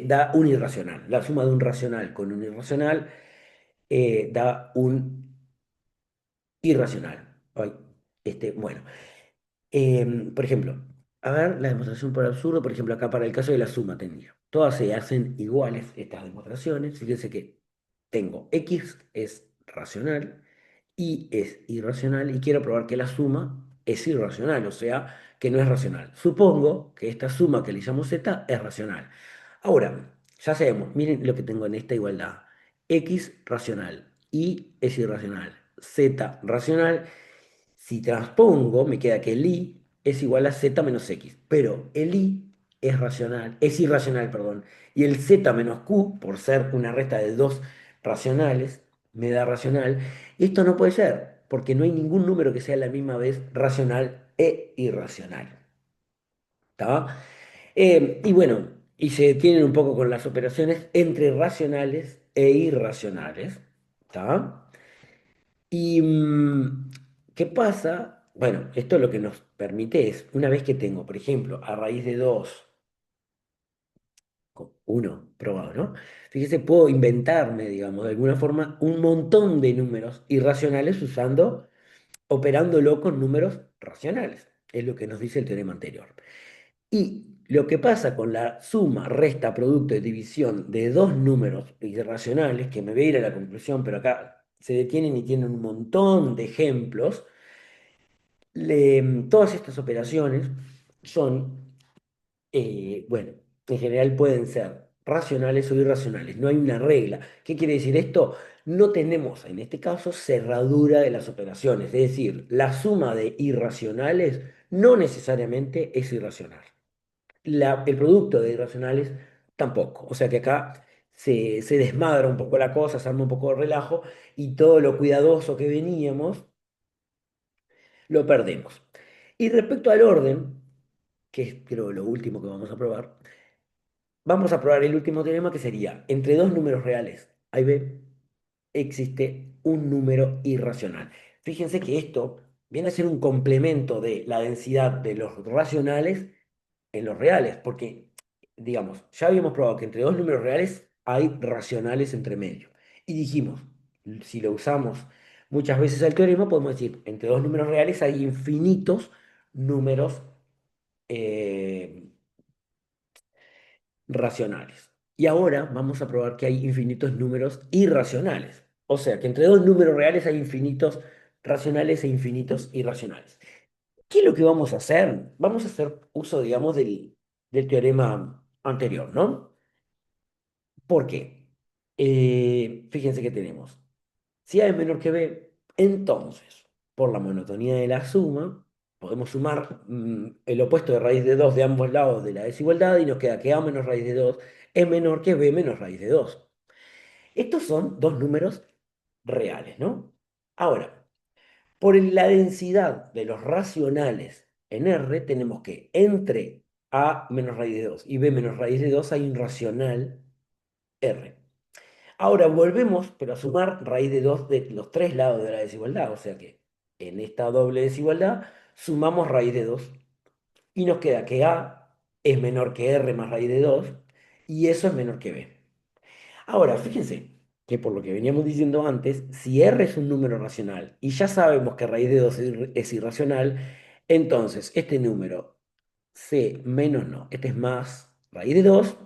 da un irracional. La suma de un racional con un irracional da un irracional. Ay, bueno, por ejemplo, a ver, la demostración por absurdo, por ejemplo, acá para el caso de la suma tendría. Todas se hacen iguales estas demostraciones. Fíjense que tengo x es racional, y es irracional, y quiero probar que la suma es irracional, o sea, que no es racional. Supongo que esta suma que le llamo z es racional. Ahora, ya sabemos, miren lo que tengo en esta igualdad. X racional, y es irracional, z racional. Si transpongo, me queda que el i es igual a z menos x, pero el i es racional, es irracional, perdón, y el z menos q, por ser una resta de dos racionales, me da racional. Y esto no puede ser, porque no hay ningún número que sea a la misma vez racional e irracional. ¿Está? Y bueno, y se detienen un poco con las operaciones entre racionales e irracionales. ¿Está? ¿Y qué pasa? Bueno, esto lo que nos permite es, una vez que tengo, por ejemplo, a raíz de 2 con 1 probado, ¿no? Fíjese, puedo inventarme, digamos, de alguna forma, un montón de números irracionales operándolo con números racionales. Es lo que nos dice el teorema anterior. Y lo que pasa con la suma, resta, producto y división de dos números irracionales, que me voy a ir a la conclusión, pero acá se detienen y tienen un montón de ejemplos. Todas estas operaciones son, bueno, en general pueden ser racionales o irracionales. No hay una regla. ¿Qué quiere decir esto? No tenemos, en este caso, cerradura de las operaciones. Es decir, la suma de irracionales no necesariamente es irracional. El producto de irracionales tampoco. O sea que acá se desmadra un poco la cosa, se arma un poco de relajo y todo lo cuidadoso que veníamos lo perdemos. Y respecto al orden, que es creo lo último que vamos a probar, vamos a probar el último teorema que sería, entre dos números reales, A y B, existe un número irracional. Fíjense que esto viene a ser un complemento de la densidad de los racionales en los reales, porque, digamos, ya habíamos probado que entre dos números reales hay racionales entre medio. Y dijimos, si lo usamos muchas veces al teorema, podemos decir, entre dos números reales hay infinitos números eh, racionales. Y ahora vamos a probar que hay infinitos números irracionales. O sea, que entre dos números reales hay infinitos racionales e infinitos irracionales. ¿Qué es lo que vamos a hacer? Vamos a hacer uso, digamos, del teorema anterior, ¿no? ¿Por qué? Fíjense que tenemos. Si A es menor que B, entonces, por la monotonía de la suma, podemos sumar el opuesto de raíz de 2 de ambos lados de la desigualdad y nos queda que A menos raíz de 2 es menor que B menos raíz de 2. Estos son dos números reales, ¿no? Ahora, por la densidad de los racionales en R, tenemos que entre A menos raíz de 2 y B menos raíz de 2 hay un racional R. Ahora volvemos, pero a sumar raíz de 2 de los tres lados de la desigualdad. O sea que en esta doble desigualdad sumamos raíz de 2 y nos queda que A es menor que R más raíz de 2 y eso es menor que B. Ahora, fíjense que por lo que veníamos diciendo antes, si R es un número racional y ya sabemos que raíz de 2 es irracional, entonces este número C menos no, este es más raíz de 2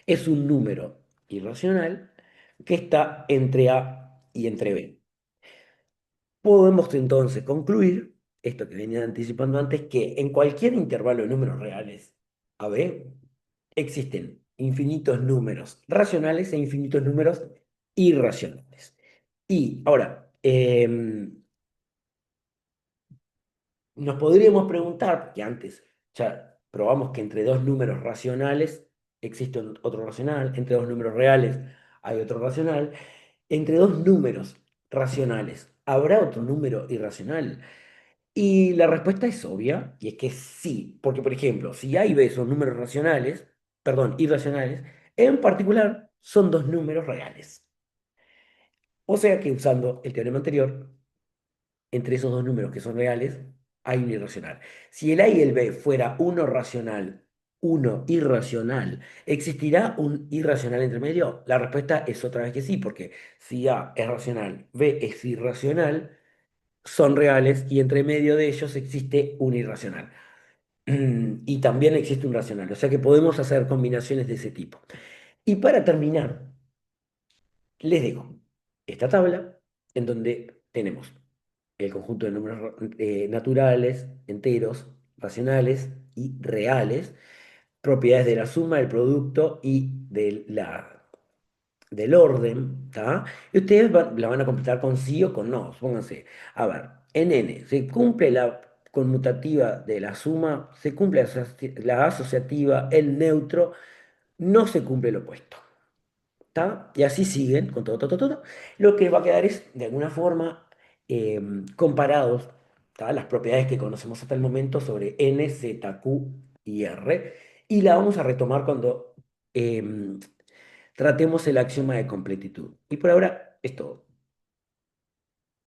es un número irracional que está entre A y entre B. Podemos entonces concluir, esto que venía anticipando antes, que en cualquier intervalo de números reales A, B, existen infinitos números racionales e infinitos números irracionales. Y ahora, Nos podríamos preguntar, que antes ya probamos que entre dos números racionales existe otro racional, entre dos números reales hay otro racional, entre dos números racionales, ¿habrá otro número irracional? Y la respuesta es obvia, y es que sí, porque por ejemplo, si A y B son números racionales, perdón, irracionales, en particular son dos números reales. O sea que usando el teorema anterior, entre esos dos números que son reales, hay un irracional. Si el A y el B fuera uno racional, uno irracional, ¿existirá un irracional entre medio? La respuesta es otra vez que sí, porque si A es racional, B es irracional, son reales y entre medio de ellos existe un irracional. Y también existe un racional, o sea que podemos hacer combinaciones de ese tipo. Y para terminar, les dejo esta tabla en donde tenemos el conjunto de números naturales, enteros, racionales y reales, propiedades de la suma, del producto y del orden, ¿tá? Y ustedes la van a completar con sí o con no. Pónganse, a ver, en n, ¿se cumple la conmutativa de la suma? ¿Se cumple la asociativa, el neutro? No se cumple el opuesto. ¿Tá? Y así siguen con todo, todo, todo, todo. Lo que va a quedar es, de alguna forma, comparados, ¿tá? Las propiedades que conocemos hasta el momento sobre n, z, q y r. Y la vamos a retomar cuando tratemos el axioma de completitud. Y por ahora es todo.